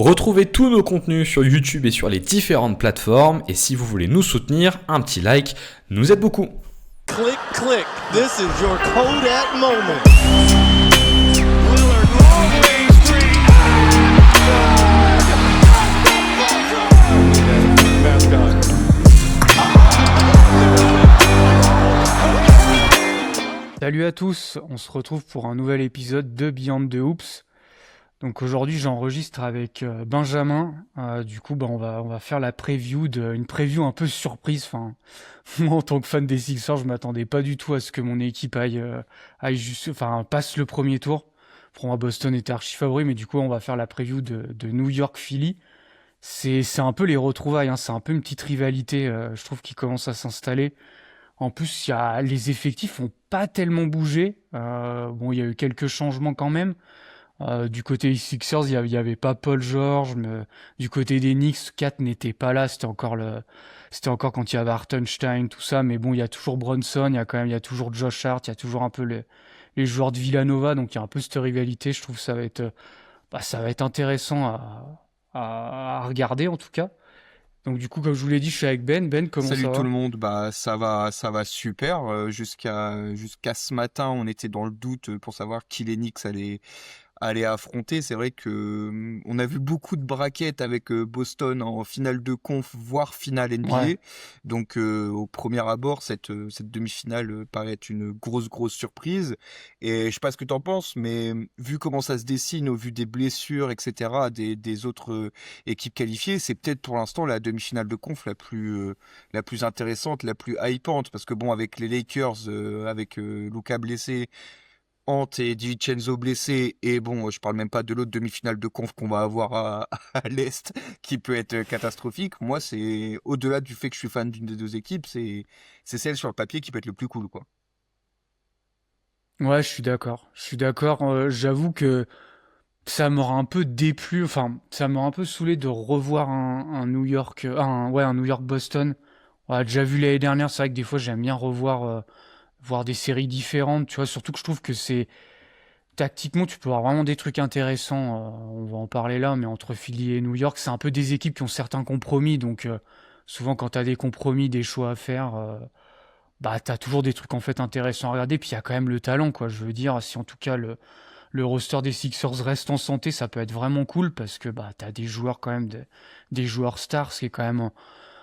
Retrouvez tous nos contenus sur YouTube et sur les différentes plateformes. Et si vous voulez nous soutenir, un petit like nous aide beaucoup. Click, click. This is your Kodak moment. Salut à tous, on se retrouve pour un nouvel épisode de Beyond the Hoops. Donc aujourd'hui j'enregistre avec Benjamin. Du coup on va faire la preview une preview un peu surprise. Enfin, moi en tant que fan des Sixers, je m'attendais pas du tout à ce que mon équipe passe le premier tour. Pour moi Boston était archi favori, mais du coup on va faire la preview de New York Philly. C'est un peu les retrouvailles, hein. C'est un peu une petite rivalité, je trouve, qui commence à s'installer. En plus, les effectifs ont pas tellement bougé. Il y a eu quelques changements quand même. Du côté des Sixers, il y avait pas Paul George. Du côté des Knicks, Kat n'était pas là. C'était encore quand il y avait Hartenstein, tout ça. Mais bon, il y a toujours Bronson, il y a toujours Josh Hart, il y a toujours un peu les joueurs de Villanova. Donc il y a un peu cette rivalité. Je trouve que ça va être intéressant à regarder en tout cas. Donc du coup, comme je vous l'ai dit, je suis avec Ben. Ben, comment Salut ça tout va? le monde, ça va super. Jusqu'à ce matin, on était dans le doute pour savoir qui les Knicks allaient affronter. C'est vrai que on a vu beaucoup de braquettes avec Boston en finale de conf, voire finale Ouais. NBA. Donc au premier abord, cette demi-finale paraît être une grosse surprise. Et je sais pas ce que t'en penses, mais vu comment ça se dessine au vu des blessures, etc., des autres équipes qualifiées, c'est peut-être pour l'instant la demi-finale de conf la plus intéressante, la plus hypante, parce que bon, avec les Lakers, avec Luka blessé, Ant et DiVincenzo blessés, et bon, je parle même pas de l'autre demi-finale de conf qu'on va avoir à l'Est, qui peut être catastrophique. Moi, c'est au-delà du fait que je suis fan d'une des deux équipes, c'est celle sur le papier qui peut être le plus cool, quoi. Ouais, je suis d'accord. Je suis d'accord. J'avoue que ça m'aurait un peu déplu. Enfin, ça m'aurait un peu saoulé de revoir un New York, un New York Boston. On l'a déjà vu l'année dernière. C'est vrai que des fois j'aime bien voir des séries différentes. Tu vois, surtout que je trouve que c'est tactiquement tu peux avoir vraiment des trucs intéressants. On va en parler là, mais entre Philly et New York, c'est un peu des équipes qui ont certains compromis. Donc souvent quand t'as des compromis, des choix à faire. Bah t'as toujours des trucs en fait intéressants à regarder, puis il y a quand même le talent, quoi. Je veux dire, si en tout cas le roster des Sixers reste en santé, ça peut être vraiment cool parce que bah t'as des joueurs quand même, des joueurs stars, ce qui est quand même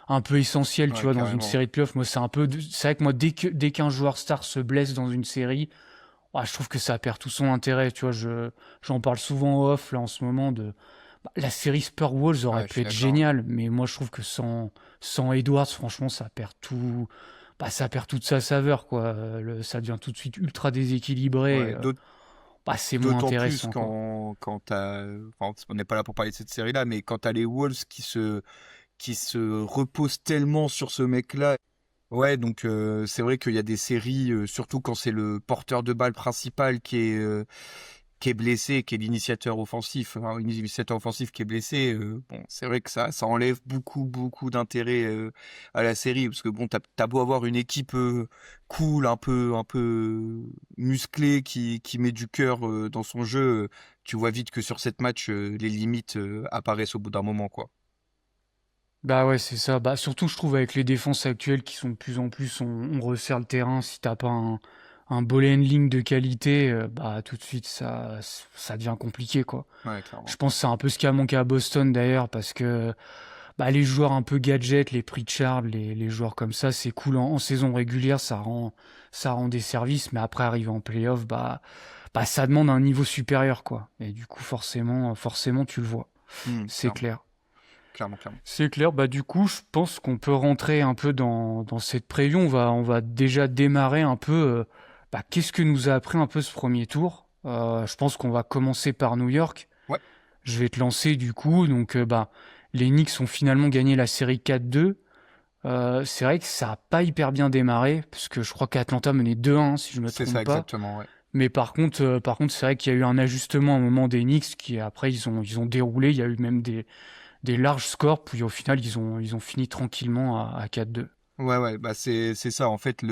un peu essentiel, tu Ouais, vois, dans une carrément. série de playoffs. Moi c'est vrai que moi dès qu'un joueur star se blesse dans une série, ouais, je trouve que ça perd tout son intérêt, tu vois. J'en parle souvent en off là en ce moment de la série Spurs-Wolves aurait Ouais, je pu suis être d'accord. géniale, mais moi je trouve que sans Edwards, franchement, ça perd toute sa saveur, quoi. Ça devient tout de suite ultra déséquilibré. Ouais, C'est moins d'autant plus intéressant, quoi. quand enfin, on n'est pas là pour parler de cette série-là, mais quand t'as les Wolves qui se reposent tellement sur ce mec-là. Ouais, donc c'est vrai qu'il y a des séries, surtout quand c'est le porteur de balle principal qui est blessé, qui est l'initiateur offensif, enfin, l'initiateur offensif qui est blessé. Bon, c'est vrai que ça enlève beaucoup d'intérêt à la série, parce que bon, t'as beau avoir une équipe cool, un peu musclée, qui met du cœur dans son jeu, tu vois vite que sur cette match, les limites apparaissent au bout d'un moment, quoi. Bah ouais, c'est ça. Bah surtout, je trouve, avec les défenses actuelles qui sont de plus en plus, on resserre le terrain. Si t'as pas un ball handling de qualité, bah tout de suite, ça devient compliqué, quoi. Ouais, Je clairement. pense que c'est un peu ce qui a manqué à Boston d'ailleurs, parce que bah, les joueurs un peu gadgets, les Pritchard, les joueurs comme ça, c'est cool en saison régulière, ça rend des services, mais après arriver en playoff, bah ça demande un niveau supérieur, quoi. Et du coup, forcément, tu le vois. C'est Clairement, clair. clairement. C'est clair. Bah du coup, je pense qu'on peut rentrer un peu dans cette preview. On va déjà démarrer un peu. Qu'est-ce que nous a appris un peu ce premier tour? Je pense qu'on va commencer par New York. Ouais. Je vais te lancer du coup. Donc, les Knicks ont finalement gagné la série 4-2. C'est vrai que ça a pas hyper bien démarré, parce que je crois qu'Atlanta menait 2-1, si je me C'est ça trompe pas. exactement, ouais. Mais par contre, c'est vrai qu'il y a eu un ajustement à un moment des Knicks qui après ils ont déroulé. Il y a eu même des larges scores, puis au final ils ont fini tranquillement à 4-2. Ouais, bah c'est ça. En fait,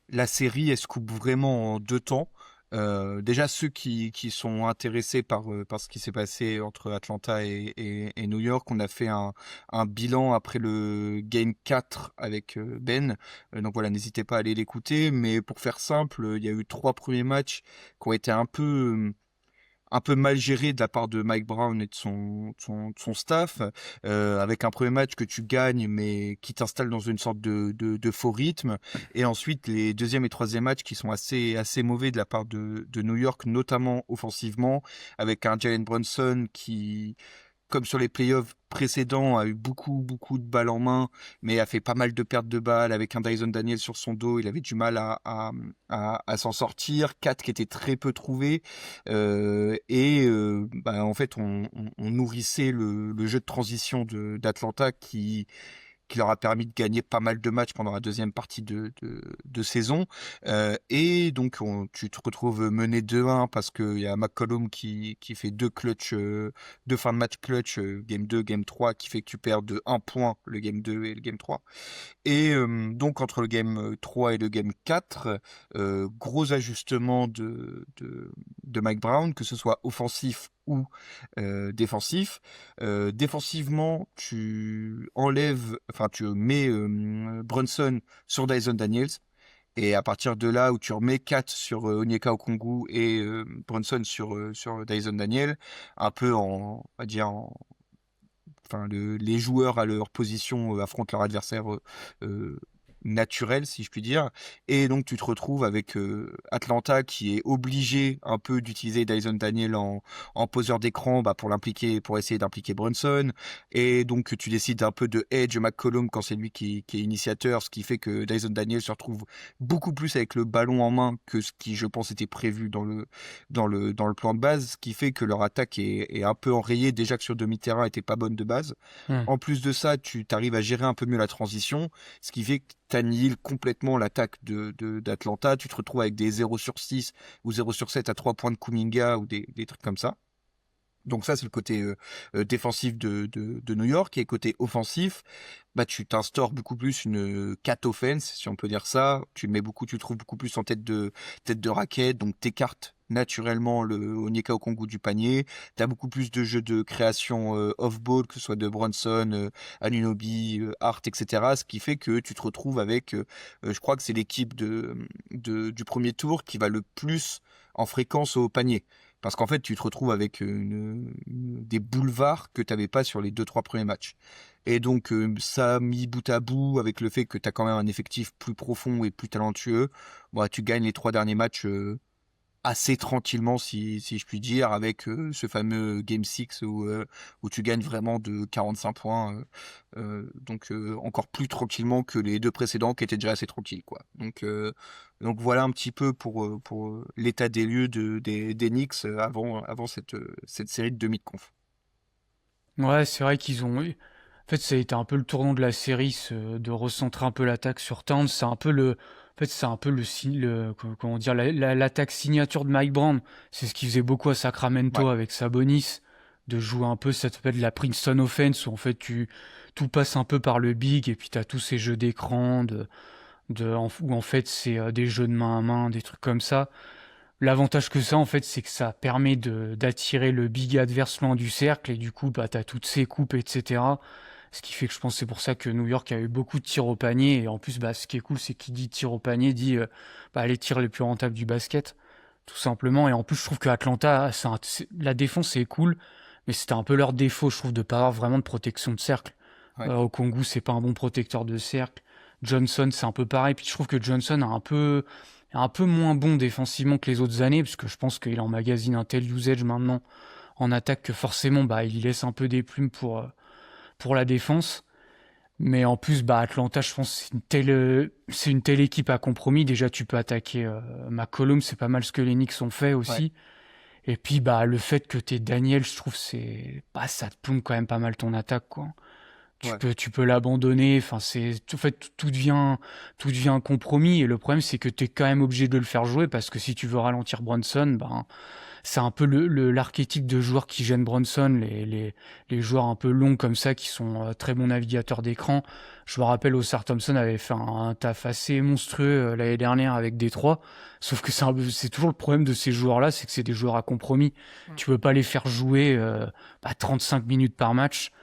la série, elle se coupe vraiment en deux temps. Déjà ceux qui sont intéressés par ce qui s'est passé entre Atlanta et New York, on a fait un bilan après le Game 4 avec Ben. Donc voilà, n'hésitez pas à aller l'écouter. Mais pour faire simple, il y a eu 3 premiers matchs qui ont été un peu mal géré de la part de Mike Brown et de son staff, avec un premier match que tu gagnes mais qui t'installe dans une sorte de faux rythme, et ensuite les deuxième et troisième matchs qui sont assez mauvais de la part de New York, notamment offensivement, avec un Jalen Brunson qui, comme sur les playoffs précédents, a eu beaucoup de balles en main, mais a fait pas mal de pertes de balles avec un Dyson Daniels sur son dos. Il avait du mal à s'en sortir. 4 qui étaient très peu trouvés. En fait, on nourrissait le jeu de transition d'Atlanta qui leur a permis de gagner pas mal de matchs pendant la deuxième partie de saison. Et donc, tu te retrouves mené 2-1 parce qu'il y a McCollum qui fait deux fins de match clutch, game 2, game 3, qui fait que tu perds de 1 point le game 2 et le game 3. Et donc, entre le game 3 et le game 4, gros ajustement de Mike Brown, que ce soit offensif ou défensif. Défensivement, tu mets Brunson sur Dyson Daniels. Et à partir de là où tu remets 4 sur Onyeka Okongwu et Brunson sur Dyson Daniel, un peu les joueurs à leur position affrontent leur adversaire naturel, si je puis dire. Et donc tu te retrouves avec Atlanta qui est obligé un peu d'utiliser Dyson Daniel en poseur d'écran pour essayer d'impliquer Brunson. Et donc tu décides un peu de edge McCollum quand c'est lui qui est initiateur, ce qui fait que Dyson Daniel se retrouve beaucoup plus avec le ballon en main que ce qui, je pense, était prévu dans le plan de base, ce qui fait que leur attaque est un peu enrayée, déjà que sur demi-terrain était pas bonne de base. En plus de ça, tu arrives à gérer un peu mieux la transition, ce qui fait que t'annihiles complètement l'attaque d'Atlanta. Tu te retrouves avec des 0 sur 6 ou 0 sur 7 à 3 points de Kuminga ou des trucs comme ça. Donc ça, c'est le côté défensif de New York. Et côté offensif, tu t'instaures beaucoup plus une cat offense, si on peut dire ça. Tu te trouves beaucoup plus en tête de raquette, donc t'écartes naturellement le Onyeka Okongwu du panier. T'as beaucoup plus de jeux de création off-ball, que ce soit de Brunson, Anunoby, Hart, etc. Ce qui fait que tu te retrouves avec, je crois que c'est l'équipe du premier tour qui va le plus en fréquence au panier. Parce qu'en fait, tu te retrouves avec des boulevards que tu n'avais pas sur les 2-3 premiers matchs. Et donc, ça mis bout à bout avec le fait que tu as quand même un effectif plus profond et plus talentueux, tu gagnes les 3 derniers matchs assez tranquillement, si je puis dire, avec ce fameux Game 6 où tu gagnes vraiment de 45 points. Donc, encore plus tranquillement que les 2 précédents qui étaient déjà assez tranquilles, quoi. Donc voilà un petit peu pour l'état des lieux des Knicks avant cette série de demi-de-conf. Ouais, c'est vrai qu'ils ont eu. En fait, ça a été un peu le tournant de la série, de recentrer un peu l'attaque sur Towns. C'est un peu comment dire, l'attaque signature de Mike Brown. C'est ce qu'il faisait beaucoup à Sacramento avec Sabonis, de jouer un peu, ça s'appelle la Princeton Offense, où en fait tout passe un peu par le big, et puis t'as tous ces jeux d'écran, où en fait c'est des jeux de main à main, des trucs comme ça. L'avantage que ça, en fait, c'est que ça permet d'attirer le big adverse loin du cercle, et du coup, t'as toutes ces coupes, etc. Ce qui fait que je pense que c'est pour ça que New York a eu beaucoup de tirs au panier. Et en plus, ce qui est cool, c'est qu'il dit tir au panier, dit les tirs les plus rentables du basket, tout simplement. Et en plus, je trouve que Atlanta, la défense, c'est cool, mais c'était un peu leur défaut, je trouve, de pas avoir vraiment de protection de cercle. Ouais. Okongwu, c'est pas un bon protecteur de cercle. Johnson, c'est un peu pareil. Puis je trouve que Johnson est un peu moins bon défensivement que les autres années, parce que je pense qu'il emmagasine un tel usage maintenant en attaque que forcément, il laisse un peu des plumes pour la défense. Mais en plus, Atlanta, je pense que c'est une telle équipe à compromis. Déjà, tu peux attaquer McCollum, c'est pas mal ce que les Knicks ont fait aussi. Ouais. Et puis, le fait que t'aies Daniel, je trouve ça te plombe quand même pas mal ton attaque, quoi. Tu peux l'abandonner. Enfin, en fait, tout devient un compromis. Et le problème, c'est que t'es quand même obligé de le faire jouer, parce que si tu veux ralentir Brunson, c'est un peu l'archétype de joueur qui gêne Bronson, les joueurs un peu longs comme ça qui sont très bons navigateurs d'écran. Je me rappelle, Oscar Thompson avait fait un taf assez monstrueux l'année dernière avec Détroit. Sauf que c'est toujours le problème de ces joueurs-là, c'est que c'est des joueurs à compromis. Tu peux pas les faire jouer 35 minutes par match.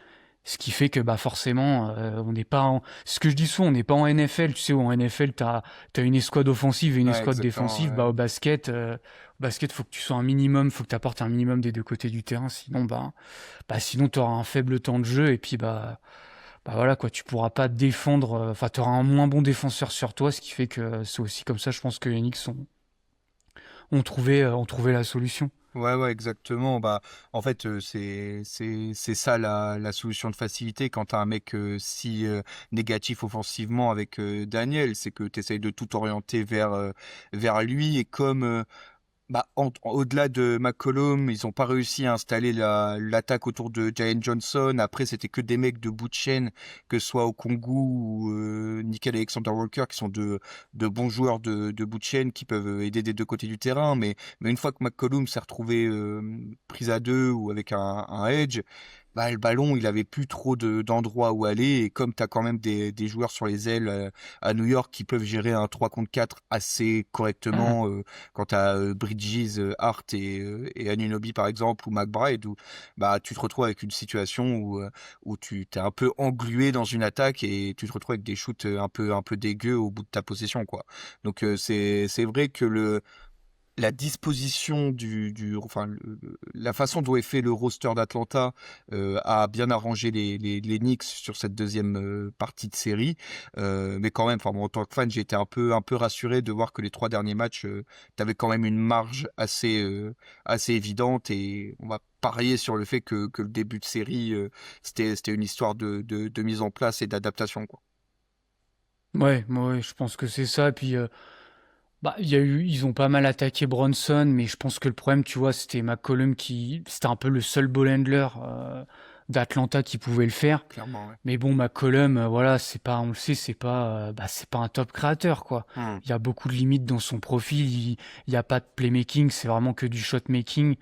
Ce qui fait que on n'est pas ce que je dis souvent, on n'est pas en NFL, tu sais, où en NFL t'as une escouade offensive et une escouade défensive. Ouais. Au basket, faut que tu sois faut que tu apportes un minimum des deux côtés du terrain, sinon sinon tu auras un faible temps de jeu et puis voilà quoi, tu pourras pas défendre, tu auras un moins bon défenseur sur toi, ce qui fait que c'est aussi comme ça, je pense que les Knicks ont trouvé la solution. Ouais, exactement. En fait, c'est ça la solution de facilité quand t'as un mec si négatif offensivement avec Daniel, c'est que t'essayes de tout orienter vers lui et comme au-delà de McCollum, ils ont pas réussi à installer l'attaque autour de Jalen Johnson. Après, c'était que des mecs de bout de chaîne, que ce soit Okongwu ou Nickel Alexander-Walker, qui sont de bons joueurs de bout de chaîne, qui peuvent aider des deux côtés du terrain. Mais une fois que McCollum s'est retrouvé pris à deux ou avec un edge, le ballon, il avait plus trop d'endroits où aller. Et comme tu as quand même des joueurs sur les ailes à New York qui peuvent gérer un 3 contre 4 assez correctement, quand tu as Bridges, Hart et Anunoby par exemple, ou McBride, où tu te retrouves avec une situation où tu t'es un peu englué dans une attaque et tu te retrouves avec des shoots un peu dégueux au bout de ta possession, quoi. Donc c'est vrai que la disposition la façon dont est fait le roster d'Atlanta a bien arrangé les Knicks sur cette deuxième partie de série, mais quand même, en tant que fan, j'ai été un peu rassuré de voir que les 3 derniers matchs, t'avais quand même une marge assez évidente, et on va parier sur le fait que le début de série, c'était une histoire de mise en place et d'adaptation, quoi. Ouais, je pense que c'est ça. Et puis ils ont pas mal attaqué Bronson, mais je pense que le problème, tu vois, c'était McCollum c'était un peu le seul ball handler d'Atlanta qui pouvait le faire. Clairement, ouais. Mais bon, McCollum, on le sait, c'est pas un top créateur, quoi. Il y a beaucoup de limites dans son profil, il y a pas de playmaking, c'est vraiment que du shot making.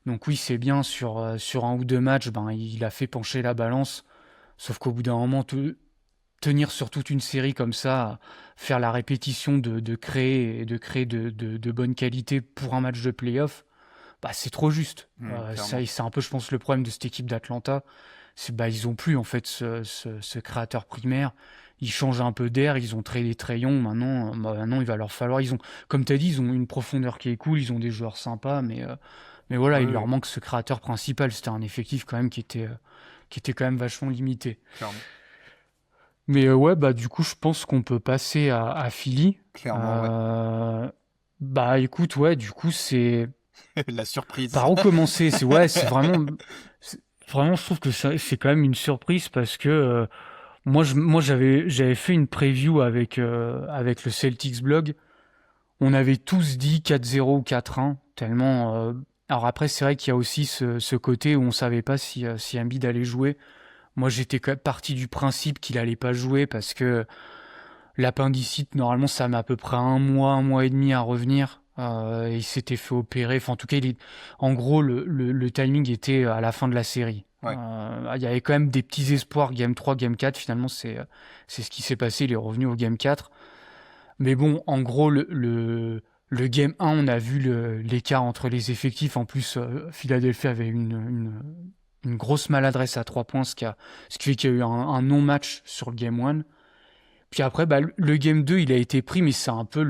Donc oui, c'est bien sur un ou deux matchs, il a fait pencher la balance. Sauf qu'au bout d'un moment, tenir sur toute une série comme ça, faire la répétition de créer de bonne qualité pour un match de playoff, c'est trop juste. C'est un peu, je pense, le problème de cette équipe d'Atlanta. Ils ont plus en fait ce créateur primaire. Ils changent un peu d'air, ils ont tradé Trae Young, maintenant il va leur falloir, comme tu as dit, ils ont une profondeur qui est cool, ils ont des joueurs sympas, mais voilà, il leur manque ce créateur principal. C'était un effectif quand même qui était quand même vachement limité. Clairement. Mais du coup, je pense qu'on peut passer à Philly. Clairement, écoute, du coup, c'est la surprise. par où commencer. C'est vraiment, je trouve que c'est quand même une surprise parce que moi, j'avais fait une preview avec le Celtics blog. On avait tous dit 4-0 ou 4-1, tellement. Alors après, c'est vrai qu'il y a aussi ce côté où on savait pas si Embiid allait jouer. Moi, j'étais quand même parti du principe qu'il allait pas jouer parce que l'appendicite, normalement, ça met à peu près un mois et demi à revenir. Il s'était fait opérer. Enfin, en tout cas, en gros, le timing était à la fin de la série. Ouais. Il y avait quand même des petits espoirs. Game 3, Game 4, finalement, c'est ce qui s'est passé. Il est revenu au Game 4. Mais bon, en gros, le Game 1, on a vu l'écart entre les effectifs. En plus, Philadelphie avait une grosse maladresse à 3 points, ce qui fait qu'il y a eu un non-match sur le Game 1. Puis après, le Game 2, il a été pris, mais c'est un peu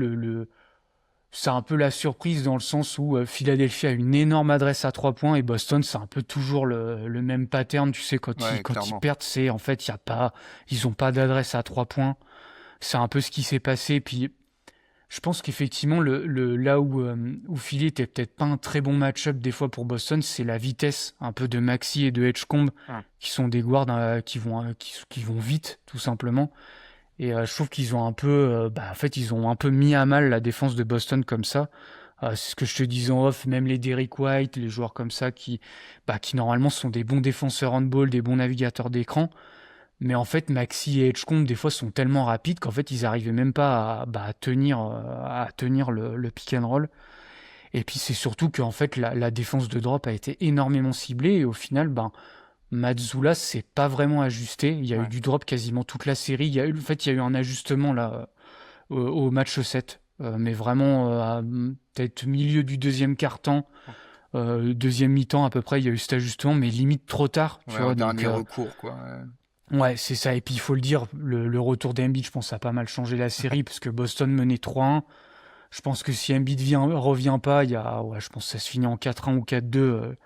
c'est un peu la surprise dans le sens où Philadelphie a une énorme adresse à 3 points et Boston, c'est un peu toujours le même pattern. Tu sais, quand ils perdent, c'est en fait, ils ont pas d'adresse à 3 points. C'est un peu ce qui s'est passé. Puis je pense qu'effectivement, là où Philly était peut-être pas un très bon match-up des fois pour Boston, c'est la vitesse un peu de Maxey et de Edgecombe, qui sont des guards qui vont vite, tout simplement. Et je trouve qu'ils ont un peu, en fait, ils ont un peu mis à mal la défense de Boston comme ça. C'est ce que je te disais en off, même les Derrick White, les joueurs comme ça qui normalement sont des bons défenseurs handball, des bons navigateurs d'écran. Mais en fait, Maxey et Edgecombe, des fois, sont tellement rapides qu'en fait, ils n'arrivaient même pas à tenir le pick and roll. Et puis c'est surtout qu'en fait la défense de drop a été énormément ciblée et au final, Mazzulla s'est pas vraiment ajusté. Il y a eu Ouais. du drop quasiment toute la série. Il y a eu un ajustement là au match 7. Mais vraiment à peut-être milieu du deuxième quart-temps, deuxième mi-temps à peu près, il y a eu cet ajustement, mais limite trop tard, tu Ouais, vois. en Donc, dernier recours, quoi. ouais, c'est ça. Et puis il faut le dire, le retour d'Embiid, je pense, a pas mal changé la série parce que Boston menait 3-1. Je pense que si Embiid revient pas, je pense que ça se finit en 4-1 ou 4-2.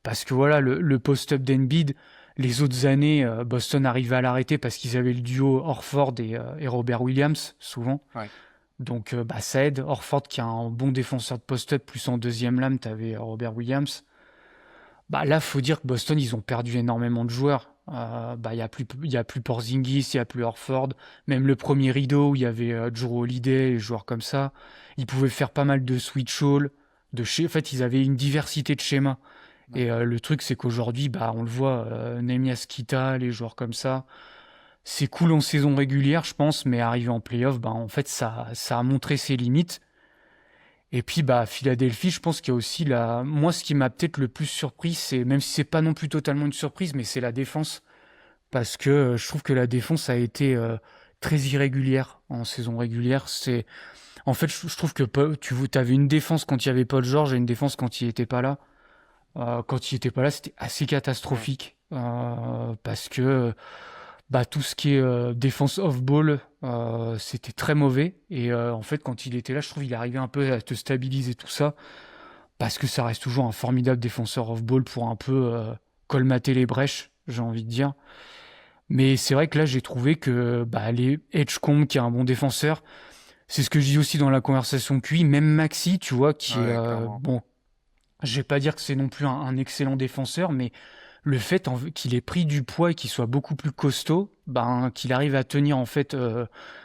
Parce que voilà, le post-up d'Embiid, les autres années, Boston arrivait à l'arrêter parce qu'ils avaient le duo Horford et Robert Williams, souvent. Ouais. Donc ça aide. Horford, qui est un bon défenseur de post-up, plus en deuxième lame, t'avais Robert Williams. Là, faut dire que Boston, ils ont perdu énormément de joueurs. Il y a plus Porzingis, il y a plus Horford. Même le premier rideau où il y avait Jrue Holiday, les joueurs comme ça. Ils pouvaient faire pas mal de switch all. En fait, ils avaient une diversité de schémas. Ouais. Et le truc, c'est qu'aujourd'hui, on le voit, Neemias Queta, les joueurs comme ça, c'est cool en saison régulière, je pense, mais arrivé en playoff, en fait, ça a montré ses limites. Et puis, Philadelphie, je pense qu'il y a aussi moi, ce qui m'a peut-être le plus surpris, c'est, même si c'est pas non plus totalement une surprise, mais c'est la défense. Parce que je trouve que la défense a été très irrégulière en saison régulière. En fait, je trouve que tu avais une défense quand il y avait Paul George et une défense quand il était pas là. Quand il était pas là, c'était assez catastrophique. Parce que tout ce qui est défense off-ball, c'était très mauvais. Et en fait, quand il était là, je trouve qu'il arrivait un peu à te stabiliser tout ça. Parce que ça reste toujours un formidable défenseur off-ball pour un peu colmater les brèches, j'ai envie de dire. Mais c'est vrai que là, j'ai trouvé que les Edgecombe, qui est un bon défenseur, c'est ce que je dis aussi dans la conversation QI, même Maxi, tu vois, qui est Clairement. bon. Je vais pas dire que c'est non plus un excellent défenseur, mais le fait qu'il ait pris du poids et qu'il soit beaucoup plus costaud, qu'il arrive à tenir en fait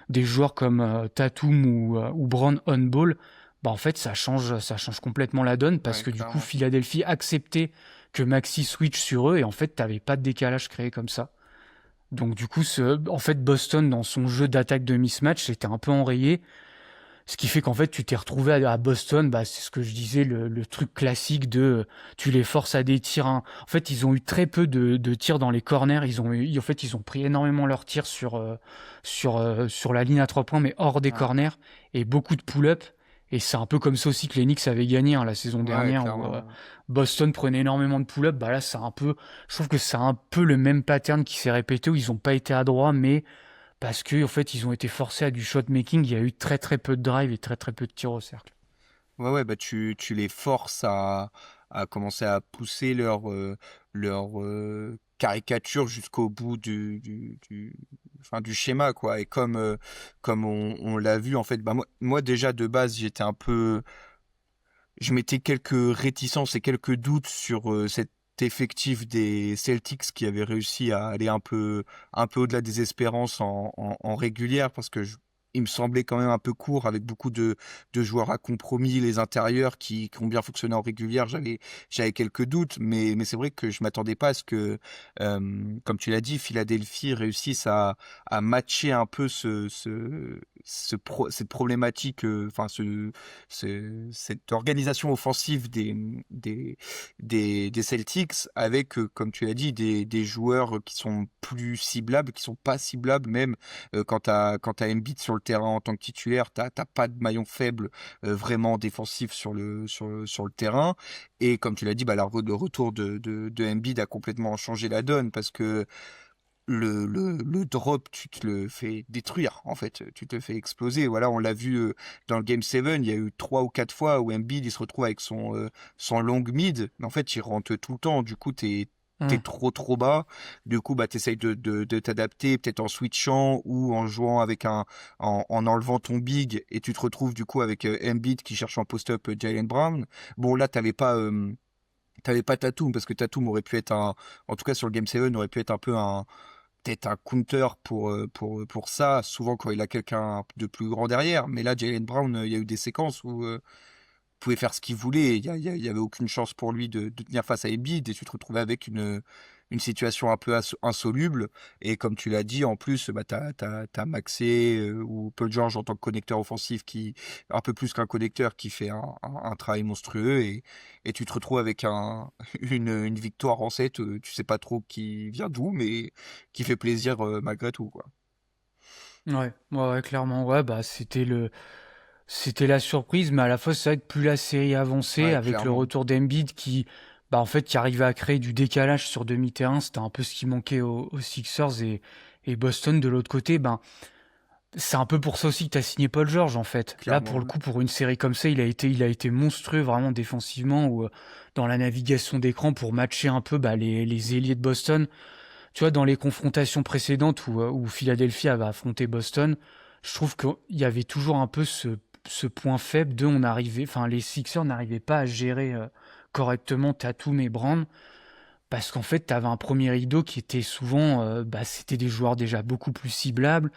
des joueurs comme Tatum ou Brown on ball, en fait ça change complètement la donne parce que du coup Clairement. Philadelphie acceptait que Maxi switch sur eux et en fait t'avais pas de décalage créé comme ça. Donc du coup en fait Boston dans son jeu d'attaque de mismatch était un peu enrayé. Ce qui fait qu'en fait, tu t'es retrouvé à Boston, c'est ce que je disais, le truc classique de tu les forces à des tirs. En fait, ils ont eu très peu de tirs dans les corners. En fait, ils ont pris énormément leurs tirs sur la ligne à 3 points, mais hors des Ouais. corners, et beaucoup de pull-up. Et c'est un peu comme ça aussi que les Knicks avaient gagné la saison dernière, où Clairement. Boston prenait énormément de pull-up. Là, je trouve que c'est un peu le même pattern qui s'est répété, où ils n'ont pas été adroits, mais parce que en fait ils ont été forcés à du shot making, il y a eu très très peu de drive et très très peu de tirs au cercle. Ouais, tu les forces à commencer à pousser leur caricature jusqu'au bout enfin, du schéma, quoi. Et comme on l'a vu, en fait, moi, déjà, de base, je mettais quelques réticences et quelques doutes sur cet effectif des Celtics qui avait réussi à aller un peu au-delà des espérances en régulière, parce que il me semblait quand même un peu court avec beaucoup de joueurs à compromis, les intérieurs qui ont bien fonctionné en régulière. J'avais quelques doutes, mais c'est vrai que je m'attendais pas à ce que, comme tu l'as dit, Philadelphie réussisse à matcher un peu cette problématique, enfin cette organisation offensive des Celtics avec, comme tu l'as dit, des joueurs qui sont plus ciblables, qui sont pas ciblables même quand t'as Embiid sur le terrain en tant que titulaire, t'as pas de maillon faible vraiment défensif sur le terrain. Et comme tu l'as dit, le retour de Embiid a complètement changé la donne parce que le drop, tu te le fais détruire, en fait. Tu te le fais exploser. Voilà, on l'a vu dans le Game 7, il y a eu 3 ou 4 fois où Embiid, il se retrouve avec son long mid. Mais en fait, il rentre tout le temps. Du coup, t'es trop bas. Du coup, t'essayes de t'adapter, peut-être en switchant ou en jouant en enlevant ton big, et tu te retrouves du coup avec Embiid qui cherche en post-up Jaylen Brown. Bon, là, t'avais pas Tatum, parce que Tatum aurait pu être en tout cas sur le Game 7, aurait pu être un peu peut-être un counter pour ça, souvent quand il a quelqu'un de plus grand derrière. Mais là, Jaylen Brown, il y a eu des séquences où il pouvait faire ce qu'il voulait. Il y avait aucune chance pour lui de tenir face à Embiid, et tu te retrouvais avec une situation un peu insoluble. Et comme tu l'as dit, en plus, bah, t'as Maxey ou Paul George en tant que connecteur offensif qui, un peu plus qu'un connecteur, qui fait un travail monstrueux. Et tu te retrouves avec une victoire en 7, tu sais pas trop qui vient d'où, mais qui fait plaisir malgré tout, quoi. Ouais, clairement. Ouais, bah c'était la surprise, mais à la fois c'est vrai que plus la série avançait, Ouais, avec le clairement. retour d'Embiid bah en fait, qui arrivait à créer du décalage sur demi-terrain, c'était un peu ce qui manquait aux Sixers et Boston de l'autre côté, ben c'est un peu pour ça aussi que t'as signé Paul George en fait. Là, pour Clairement, le ouais. coup, pour une série comme ça, il a été monstrueux vraiment défensivement ou dans la navigation d'écran pour matcher un peu bah, les ailiers de Boston. Tu vois, dans les confrontations précédentes où Philadelphie avait affronté Boston, je trouve qu'il y avait toujours un peu ce point faible de enfin, les Sixers n'arrivaient pas à gérer correctement Tatum et Brown parce qu'en fait, tu avais un premier rideau qui était souvent, bah, c'était des joueurs déjà beaucoup plus ciblables.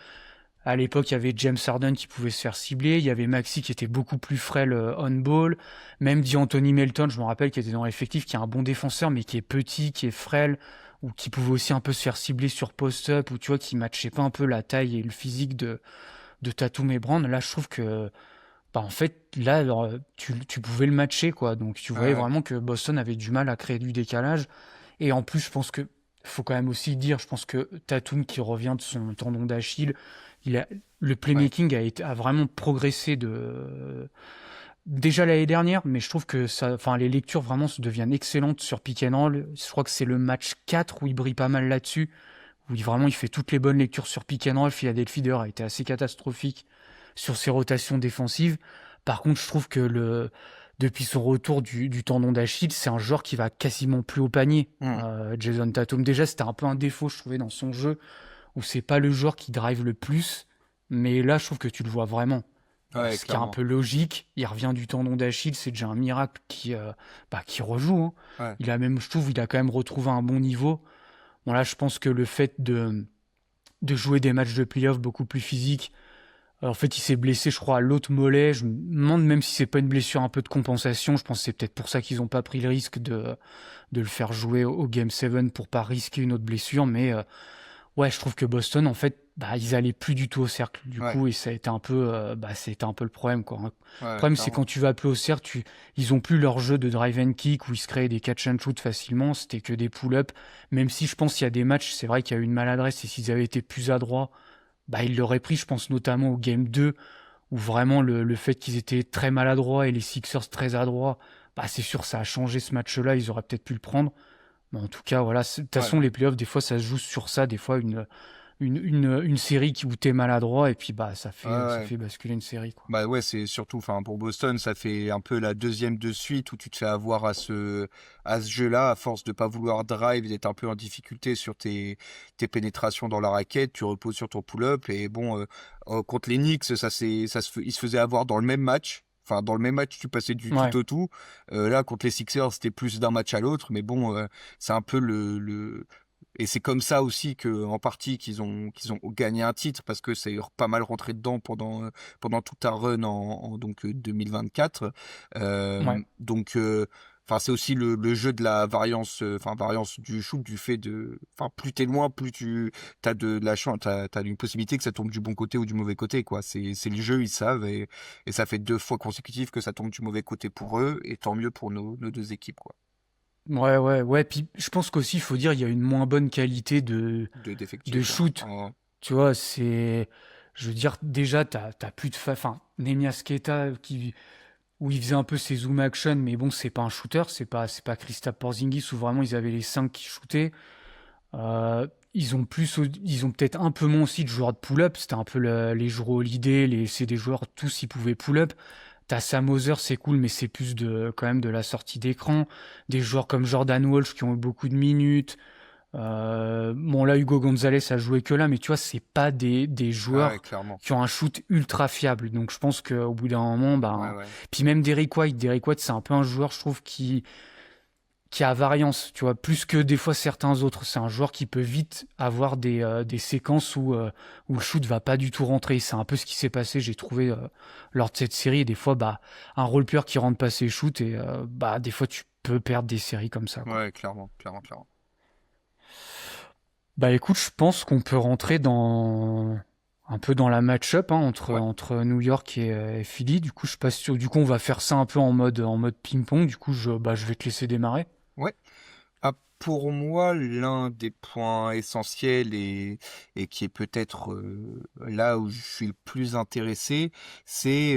À l'époque, il y avait James Harden qui pouvait se faire cibler, il y avait Maxey qui était beaucoup plus frêle on-ball, même D'Anthony Melton, je me rappelle, qui était dans l'effectif, qui est un bon défenseur, mais qui est petit, qui est frêle, ou qui pouvait aussi un peu se faire cibler sur post-up, ou tu vois, qui matchait pas un peu la taille et le physique de Tatum et Brand. Là, je trouve que, bah, en fait, là, alors, tu pouvais le matcher, quoi. Donc, tu voyais Ouais, vraiment que Boston avait du mal à créer du décalage. Et en plus, je pense que faut quand même aussi dire, je pense que Tatum qui revient de son tendon d'Achille, il a, le ouais, playmaking a vraiment progressé déjà l'année dernière, mais je trouve que ça, enfin, les lectures vraiment se deviennent excellentes sur pick and roll. Je crois que c'est le match 4 où il brille pas mal là-dessus, où il fait toutes les bonnes lectures sur pick and roll. Philadelphie d'ailleurs a été assez catastrophique sur ses rotations défensives. Par contre, je trouve que depuis son retour du tendon d'Achille, c'est un joueur qui va quasiment plus au panier. hmm, Jason Tatum, déjà, c'était un peu un défaut, je trouvais, dans son jeu, où c'est pas le joueur qui drive le plus, mais là, je trouve que tu le vois vraiment. ouais, Ce qui est un clairement. peu logique, il revient du tendon d'Achille, c'est déjà un miracle qui rejoue, hein. Ouais, Il a même, je trouve, il a quand même retrouvé un bon niveau. Bon, là, je pense que le fait de jouer des matchs de playoff beaucoup plus physiques, en fait, il s'est blessé, je crois, à l'autre mollet. Je me demande même si c'est pas une blessure un peu de compensation. Je pense que c'est peut-être pour ça qu'ils n'ont pas pris le risque de le faire jouer au Game 7 pour pas risquer une autre blessure. Mais ouais, je trouve que Boston, en fait, bah, ils allaient plus du tout au cercle, du ouais, coup, et ça a été un peu, c'était un peu le problème, quoi. Le ouais, problème, c'est clairement. quand tu vas plus au cercle, ils ont plus leur jeu de drive and kick où ils se créaient des catch and shoot facilement. C'était que des pull-up. Même si je pense qu'il y a des matchs, c'est vrai qu'il y a eu une maladresse et s'ils avaient été plus adroits, bah, ils l'auraient pris, je pense notamment au Game 2 où vraiment le fait qu'ils étaient très maladroits et les Sixers très adroits, bah, c'est sûr, ça a changé ce match-là. Ils auraient peut-être pu le prendre. Mais en tout cas, voilà. De toute Ouais, façon, les playoffs, des fois, ça se joue sur ça. Des fois, une série où t'es maladroit et puis bah ouais, ça ouais. fait basculer une série, quoi. Bah ouais, c'est surtout, enfin, pour Boston, ça fait un peu la deuxième de suite où tu te fais avoir à ce jeu-là, à force de pas vouloir drive, d'être un peu en difficulté sur tes pénétrations dans la raquette, tu reposes sur ton pull-up, et bon, contre les Knicks, ils se faisaient avoir dans le même match. Enfin, dans le même match, tu passais du Ouais, tout au tout. Là, contre les Sixers, c'était plus d'un match à l'autre, mais bon, c'est un peu et c'est comme ça aussi que, en partie, qu'ils ont gagné un titre parce que c'est pas mal rentré dedans pendant tout un run donc 2024. ouais. Enfin, c'est aussi le jeu de la variance, enfin variance du shoot, du fait de, enfin plus t'es loin, plus tu t'as de la chance, t'as une possibilité que ça tombe du bon côté ou du mauvais côté, quoi. C'est le jeu, ils savent, et ça fait 2 fois consécutif que ça tombe du mauvais côté pour eux, et tant mieux pour nos deux équipes, quoi, Ouais. Puis je pense qu'aussi, il faut dire, il y a une moins bonne qualité de d'effectifs, ouais. shoot. Tu vois, je veux dire, déjà, t'as plus enfin, Nemias Queta, où il faisait un peu ses zoom action, mais bon, c'est pas un shooter, c'est pas Kristaps Porzingis, où vraiment ils avaient les 5 qui shootaient. Ils ont peut-être un peu moins aussi de joueurs de pull-up. C'était un peu les joueurs Holiday, c'est des joueurs tous ils pouvaient pull-up. T'as Sam Hauser, c'est cool, mais c'est plus quand même de la sortie d'écran. Des joueurs comme Jordan Walsh qui ont eu beaucoup de minutes. Bon là, Hugo Gonzalez a joué que là, mais tu vois, c'est pas des Ouais, joueurs clairement. qui ont un shoot ultra fiable. Donc je pense qu'au bout d'un moment, Ouais, ben, ouais. puis même Derrick White, c'est un peu un joueur, je trouve, qui a variance, tu vois, plus que des fois certains autres. C'est un joueur qui peut vite avoir des séquences où le shoot va pas du tout rentrer. C'est un peu ce qui s'est passé, j'ai trouvé, lors de cette série. Et des fois, bah, un role-player qui rentre pas ses shoots et bah, des fois, tu peux perdre des séries comme ça, quoi. Ouais, clairement, clairement, clairement. Bah écoute, je pense qu'on peut rentrer dans un peu dans la match-up hein, Ouais. entre New York et Philly. Du coup, je passe sur, du coup, on va faire ça un peu en mode ping-pong. Du coup, je vais te laisser démarrer. Ouais. Ah, pour moi, l'un des points essentiels et qui est peut-être là où je suis le plus intéressé, c'est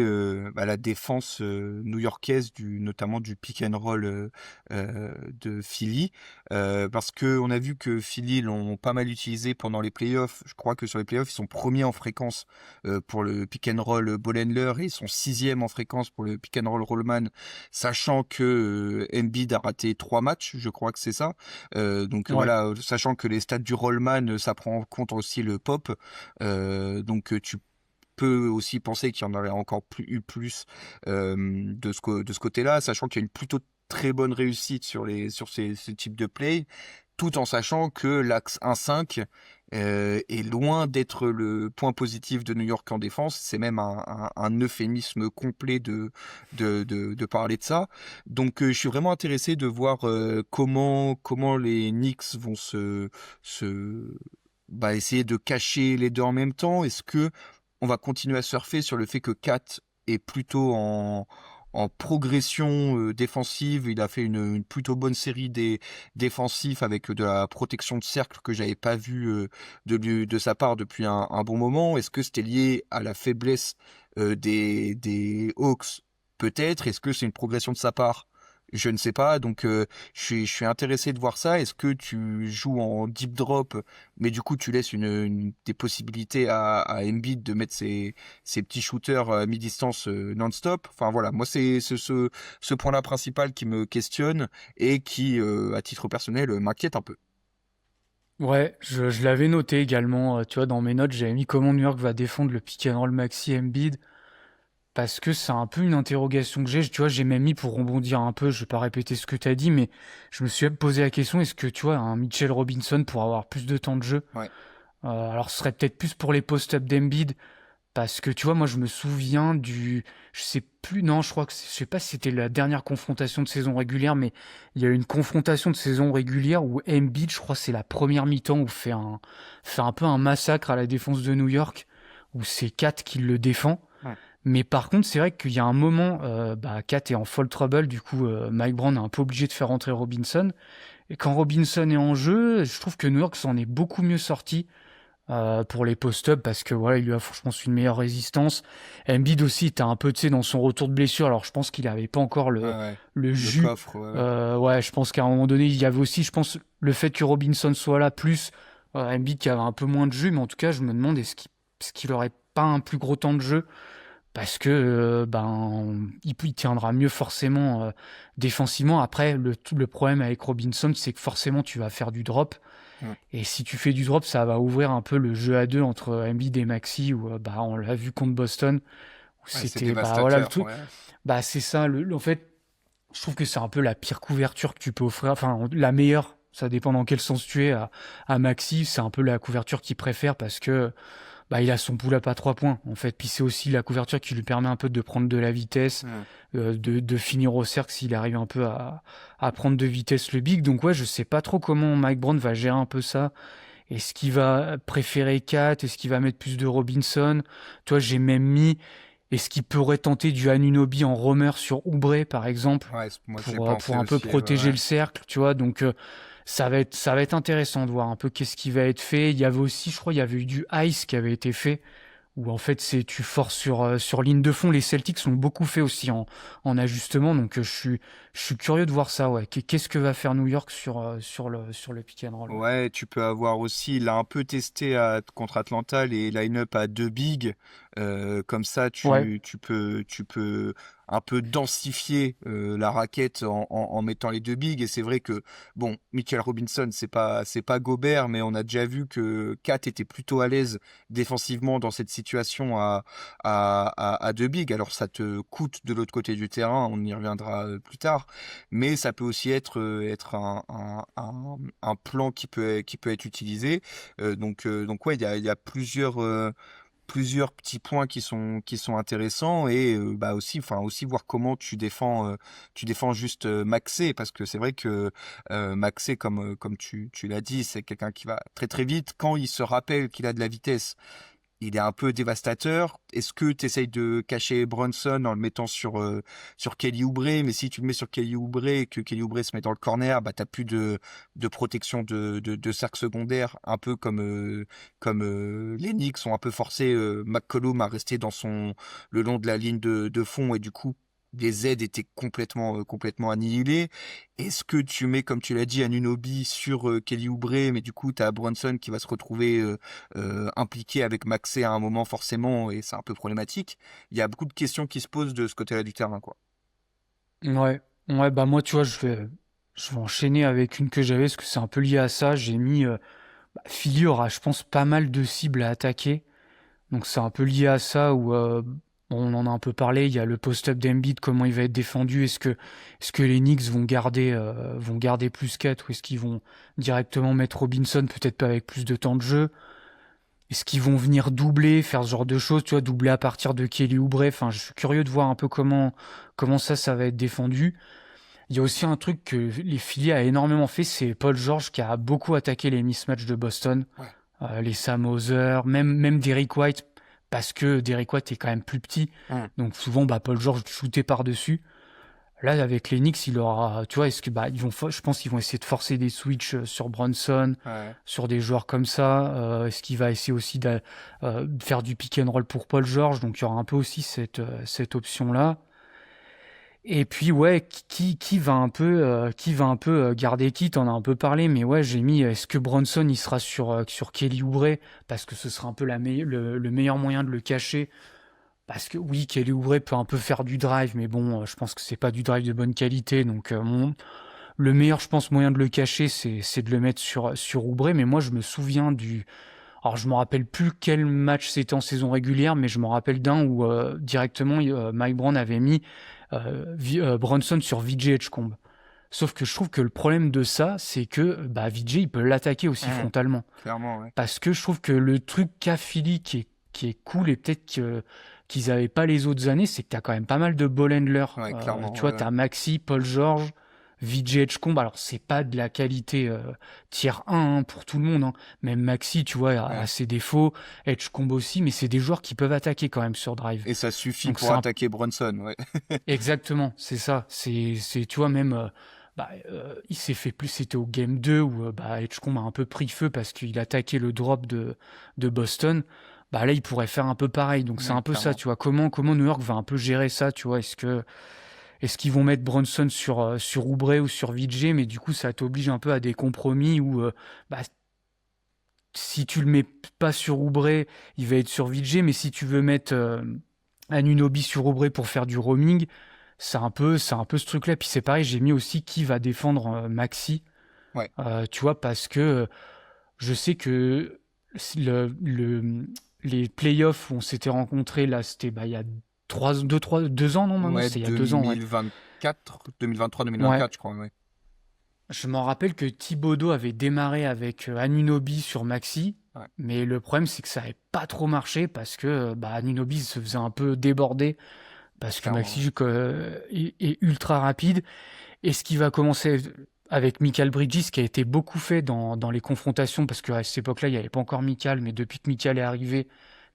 la défense new-yorkaise, notamment du pick and roll de Philly. Parce que on a vu que Philly l'ont pas mal utilisé pendant les playoffs. Je crois que sur les playoffs, ils sont premiers en fréquence pour le pick and roll ball handler et ils sont sixième en fréquence pour le pick and roll rollman, sachant que Embiid a raté 3 matchs, je crois que c'est ça. Ouais. Voilà, sachant que les stats du rollman, ça prend en compte aussi le pop. Tu peux aussi penser qu'il y en aurait encore eu plus de ce côté-là, sachant qu'il y a une plutôt très bonne réussite sur ces types de play, tout en sachant que l'axe 1-5 est loin d'être le point positif de New York en défense. C'est même un euphémisme complet de parler de ça. Donc, je suis vraiment intéressé de voir comment les Knicks vont essayer de cacher les deux en même temps. Est-ce que on va continuer à surfer sur le fait que Kat est plutôt en progression défensive. Il a fait une plutôt bonne série défensifs avec de la protection de cercle que j'avais pas vu de sa part depuis un bon moment. Est-ce que c'était lié à la faiblesse des Hawks? Peut-être. Est-ce que c'est une progression de sa part? Je ne sais pas. Donc, je suis intéressé de voir ça. Est-ce que tu joues en deep drop, mais du coup, tu laisses des possibilités à Embiid de mettre ses petits shooters à mi-distance non-stop? Enfin, voilà. Moi, c'est ce point-là principal qui me questionne et qui, à titre personnel, m'inquiète un peu. Ouais, je l'avais noté également. Tu vois, dans mes notes, j'avais mis comment New York va défendre le pick and roll Maxi Embiid. Parce que c'est un peu une interrogation que j'ai. Tu vois, j'ai même mis pour rebondir un peu, je vais pas répéter ce que tu as dit, mais je me suis même posé la question, est-ce que tu vois, un Mitchell Robinson pour avoir plus de temps de jeu, Ouais. alors ce serait peut-être plus pour les post-up d'Embiid, parce que tu vois, moi je me souviens je sais plus, non, je crois que, je sais pas si c'était la dernière confrontation de saison régulière, mais il y a eu une confrontation de saison régulière où Embiid, je crois que c'est la première mi-temps, où fait un peu un massacre à la défense de New York, où c'est Kat qui le défend. Ouais. Mais par contre, c'est vrai qu'il y a un moment, Kat est en fall trouble, du coup, Mike Brown est un peu obligé de faire rentrer Robinson. Et quand Robinson est en jeu, je trouve que New York s'en est beaucoup mieux sorti pour les post-up parce que voilà, il lui a, je pense, une meilleure résistance. Embiid aussi était un peu, tu sais, dans son retour de blessure. Alors, je pense qu'il avait pas encore Ouais, ouais. le Le jus. coffre, ouais, ouais. Ouais, je pense qu'à un moment donné, il y avait aussi, je pense, le fait que Robinson soit là, plus Embiid qui avait un peu moins de jus. Mais en tout cas, je me demande est-ce qu'il aurait pas un plus gros temps de jeu parce que il tiendra mieux forcément défensivement. Après, le problème avec Robinson, c'est que forcément tu vas faire du drop. Ouais. Et si tu fais du drop, ça va ouvrir un peu le jeu à deux entre Embiid et Maxi, où on l'a vu contre Boston, où Ouais, c'est c'était voilà le dévastateur. truc. Ouais. C'est ça. En fait, je trouve que c'est un peu la pire couverture que tu peux offrir. Enfin, la meilleure. Ça dépend dans quel sens tu es à Maxi. C'est un peu la couverture qu'il préfère parce que il a son pull-up à 3 points, en fait. Puis c'est aussi la couverture qui lui permet un peu de prendre de la vitesse, Ouais. de finir au cercle s'il arrive un peu à prendre de vitesse le big. Donc ouais, je sais pas trop comment Mike Brown va gérer un peu ça. Est-ce qu'il va préférer Kat? Est-ce qu'il va mettre plus de Robinson? Toi, j'ai même mis, est-ce qu'il pourrait tenter du Anunoby en roamer sur Oubre, par exemple, Ouais, moi j'ai pensé pour un peu aussi. Ouais, protéger ouais. le cercle, tu vois? Donc, ça va être intéressant de voir un peu qu'est-ce qui va être fait. Il y avait aussi, je crois, il y avait eu du ice qui avait été fait, où en fait tu forces sur ligne de fond. Les Celtics l'ont beaucoup fait aussi en ajustement, donc je suis curieux de voir ça. Ouais, qu'est-ce que va faire New York sur le pick and roll. Ouais. Ouais, tu peux avoir aussi, il a un peu testé contre Atlanta les line-up à deux bigs. Comme ça, Ouais. tu peux un peu densifier la raquette en mettant les deux bigs. Et c'est vrai que, bon, Mitchell Robinson, c'est pas Gobert, mais on a déjà vu que Kat était plutôt à l'aise défensivement dans cette situation à deux bigs. Alors, ça te coûte de l'autre côté du terrain, on y reviendra plus tard, mais ça peut aussi être un plan qui peut être utilisé. Donc ouais, il y a plusieurs plusieurs petits points qui sont intéressants et aussi voir comment tu défends juste Maxey parce que c'est vrai que Maxey comme tu l'as dit, c'est quelqu'un qui va très très vite quand il se rappelle qu'il a de la vitesse. Il est un peu dévastateur. Est-ce que tu essayes de cacher Brunson en le mettant sur Kelly Oubre? Mais si tu le mets sur Kelly Oubre et que Kelly Oubre se met dans le corner, bah t'as plus de protection de cercle secondaire, un peu comme les Knicks ont un peu forcé McCollum à rester le long de la ligne de fond et du coup les aides étaient complètement annihilées. Est-ce que tu mets, comme tu l'as dit, Anunoby sur Kelly Oubre, mais du coup, tu as Brunson qui va se retrouver impliqué avec Maxey à un moment forcément, et c'est un peu problématique. Il y a beaucoup de questions qui se posent de ce côté-là du terrain, quoi. Ouais, ouais, bah moi, tu vois, je vais enchaîner avec une que j'avais, parce que c'est un peu lié à ça. J'ai mis Philly aura, je pense, pas mal de cibles à attaquer. Donc c'est un peu lié à ça où bon, on en a un peu parlé. Il y a le post-up d'Embiid, comment il va être défendu. Est-ce que les Knicks vont garder plus 4 ou est-ce qu'ils vont directement mettre Robinson, peut-être pas avec plus de temps de jeu. Est-ce qu'ils vont venir doubler, faire ce genre de choses, tu vois, doubler à partir de Kelly Oubre. Enfin, je suis curieux de voir un peu comment ça va être défendu. Il y a aussi un truc que les Phillies a énormément fait, c'est Paul George qui a beaucoup attaqué les mismatchs de Boston. Ouais. Les Sam Hauser, même Derrick White, parce que Derrick White est quand même plus petit. Donc souvent, Paul George shootait par-dessus. Là, avec les Knicks, il aura, tu vois, est-ce que je pense qu'ils vont essayer de forcer des switches sur Brunson, Ouais. sur des joueurs comme ça. Est-ce qu'il va essayer aussi de faire du pick and roll pour Paul George? Donc il y aura un peu aussi cette option-là. Et puis ouais, qui va un peu garder qui, t'en as un peu parlé, mais ouais, j'ai mis est-ce que Bronson il sera sur Kelly Oubre parce que ce sera un peu le meilleur moyen de le cacher parce que oui, Kelly Oubre peut un peu faire du drive, mais bon, je pense que c'est pas du drive de bonne qualité, donc le meilleur je pense moyen de le cacher c'est de le mettre sur Oubre, mais moi je me souviens alors je me rappelle plus quel match c'était en saison régulière, mais je me rappelle d'un où directement Mike Brown avait mis Bronson sur VJ Edgecombe. Sauf que je trouve que le problème de ça, c'est que VJ il peut l'attaquer aussi frontalement. Clairement, ouais. Parce que je trouve que le truc qu'a Philly qui est cool et peut-être qu'ils avaient pas les autres années, c'est que t'as quand même pas mal de ball handlers. Ouais, clairement, tu vois, ouais. t'as Maxi, Paul George, VJ Edgecombe. Alors c'est pas de la qualité tier 1 hein, pour tout le monde. Hein. Même Maxi, tu vois, a ses défauts. Edgecombe aussi, mais c'est des joueurs qui peuvent attaquer quand même sur drive. Et ça suffit Donc, pour attaquer Brunson, ouais. Exactement, c'est ça. C'est, tu vois, même, il s'est fait plus, c'était au game 2 où Edgecombe a un peu pris feu parce qu'il attaquait le drop de Boston. Là, il pourrait faire un peu pareil. Donc, c'est un peu ça, tu vois. Comment New York va un peu gérer ça, tu vois. Est-ce qu'ils vont mettre Brunson sur Oubre ou sur VJ, mais du coup, ça t'oblige un peu à des compromis où, si tu le mets pas sur Oubre, il va être sur VJ, mais si tu veux mettre Anunoby sur Oubre pour faire du roaming, c'est un peu ce truc-là. Puis c'est pareil, j'ai mis aussi qui va défendre Maxi. Ouais. Tu vois, parce que je sais que les playoffs où on s'était rencontrés, là, c'était il y a 2 ans, non, maintenant, Ouais, c'était il y a 2 ans. 2023, 2024, Ouais. je crois, ouais. Je m'en rappelle que Thibodeau avait démarré avec Anunoby sur Maxi, mais le problème c'est que ça n'avait pas trop marché parce que Anunoby se faisait un peu déborder parce que Maxi est ultra rapide. Et ce qui va commencer avec Mikal Bridges, qui a été beaucoup fait dans les confrontations, parce qu'à cette époque-là, il n'y avait pas encore Mikal, mais depuis que Mikal est arrivé,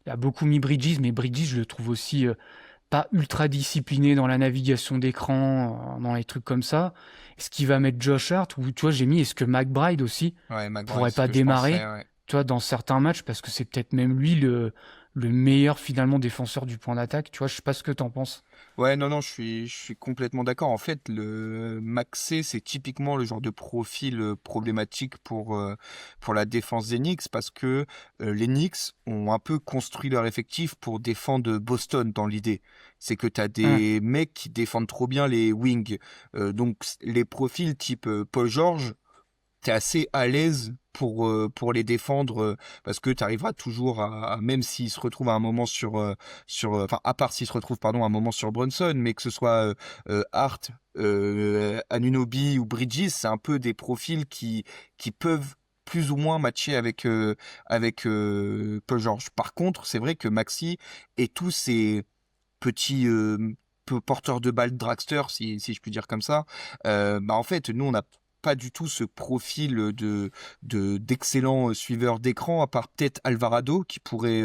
il a beaucoup mis Bridges, mais Bridges, je le trouve aussi pas ultra discipliné dans la navigation d'écran, dans les trucs comme ça. Est-ce qu'il va mettre Josh Hart ou tu vois, j'ai mis est-ce que McBride aussi pourrait pas démarrer tu vois, dans certains matchs parce que c'est peut-être même lui le meilleur finalement défenseur du point d'attaque. Tu vois, je sais pas ce que t'en penses. Ouais, non, je suis complètement d'accord. En fait, le Maxey, c'est typiquement le genre de profil problématique pour la défense des Knicks parce que les Knicks ont un peu construit leur effectif pour défendre Boston dans l'idée. C'est que tu as des mecs qui défendent trop bien les wings. Donc, les profils type Paul George, t'es assez à l'aise pour les défendre parce que tu arriveras toujours même s'il se retrouve à un moment à part s'il se retrouve pardon à un moment sur Brunson, mais que ce soit Hart, Anunoby ou Bridges, c'est un peu des profils qui peuvent plus ou moins matché avec Paul George. Par contre, c'est vrai que Maxi et tous ces petits porteurs de balles dragster, si je puis dire comme ça, bah en fait, nous, on n'a pas du tout ce profil d'excellents suiveurs d'écran, à part peut-être Alvarado, qui pourrait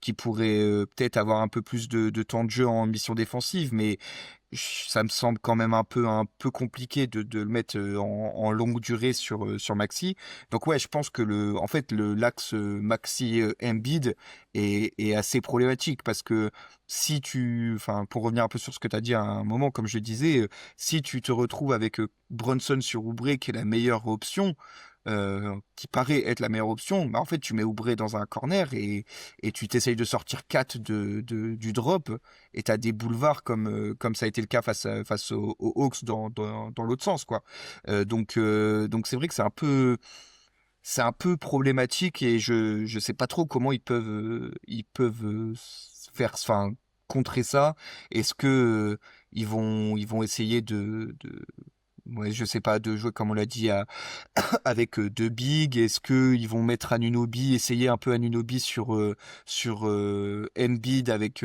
peut-être avoir un peu plus de temps de jeu en mission défensive, mais ça me semble quand même un peu compliqué de le mettre en longue durée sur Maxi. Donc ouais, je pense que en fait, l'axe Maxi Embiid est assez problématique parce que enfin, pour revenir un peu sur ce que tu as dit à un moment, comme je disais, si tu te retrouves avec Brunson sur Oubre, qui est la meilleure option, qui paraît être la meilleure option, bah en fait, tu mets Oubre dans un corner et tu t'essayes de sortir 4 du drop et tu as des boulevards comme ça a été le cas face aux Hawks dans l'autre sens, quoi. Donc c'est vrai que c'est un peu problématique et je sais pas trop comment ils peuvent faire, enfin, contrer ça. Est-ce que ils vont essayer ouais, je sais pas, de jouer comme on l'a dit avec deux bigs? Est-ce que ils vont mettre Anunoby, essayer un peu Anunoby sur Embiid avec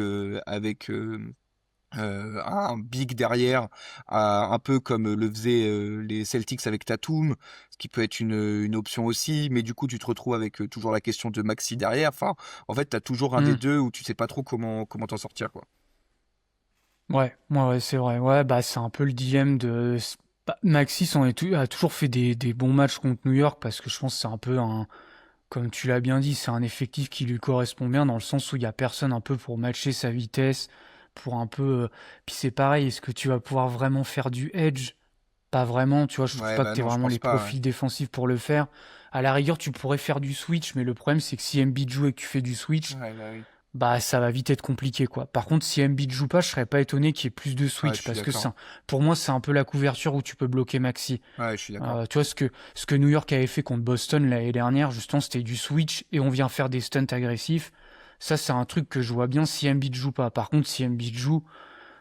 un big derrière, un peu comme le faisaient les Celtics avec Tatum, ce qui peut être une option aussi, mais du coup tu te retrouves avec toujours la question de Maxi derrière. Enfin, en fait, tu as toujours un des deux où tu sais pas trop comment t'en sortir, quoi. Ouais, c'est vrai. Ouais, bah c'est un peu le dilemme de. Bah, Maxis a toujours fait des bons matchs contre New York parce que je pense que c'est un peu un. Comme tu l'as bien dit, c'est un effectif qui lui correspond bien dans le sens où il y a personne un peu pour matcher sa vitesse, pour un peu. Puis c'est pareil, est-ce que tu vas pouvoir vraiment faire du edge? Pas vraiment, tu vois, je trouve Ouais, pas que bah t'aies non, je vraiment pense les pas, ouais. profils défensifs pour le faire. À la rigueur, tu pourrais faire du switch, mais le problème c'est que si Embiid joue et que tu fais du switch, Ouais, bah oui. bah ça va vite être compliqué quoi. Par contre, si Embiid joue pas, je serais pas étonné qu'il y ait plus de Ouais, je switch suis parce que d'accord. pour moi c'est un peu la couverture où tu peux bloquer Maxi. Ouais, je suis d'accord. Tu vois ce que New York avait fait contre Boston l'année dernière, justement c'était du switch et on vient faire des stunts agressifs. Ça c'est un truc que je vois bien si Embiid joue pas. Par contre, si Embiid joue,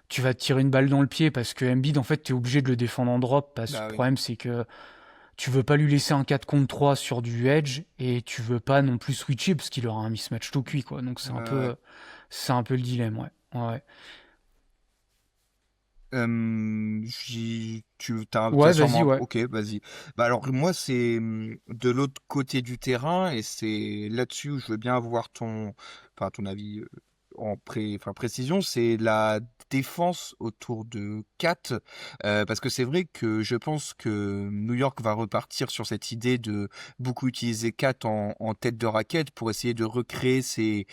tu vas te tirer une balle dans le pied parce que Embiid en fait t'es obligé de le défendre en drop parce que Bah le oui. problème c'est que tu veux pas lui laisser un 4 contre 3 sur du edge et tu veux pas non plus switcher parce qu'il aura un mismatch tout cuit quoi. Donc Ouais. c'est un peu le dilemme, ouais. Ouais. T'as Ouais, vas-y, sûrement. ouais. Ok, vas-y. Bah alors moi c'est de l'autre côté du terrain et c'est là-dessus où je veux bien avoir ton avis enfin, précision. C'est la défense autour de Kat, parce que c'est vrai que je pense que New York va repartir sur cette idée de beaucoup utiliser Kat en tête de raquette pour essayer de recréer ces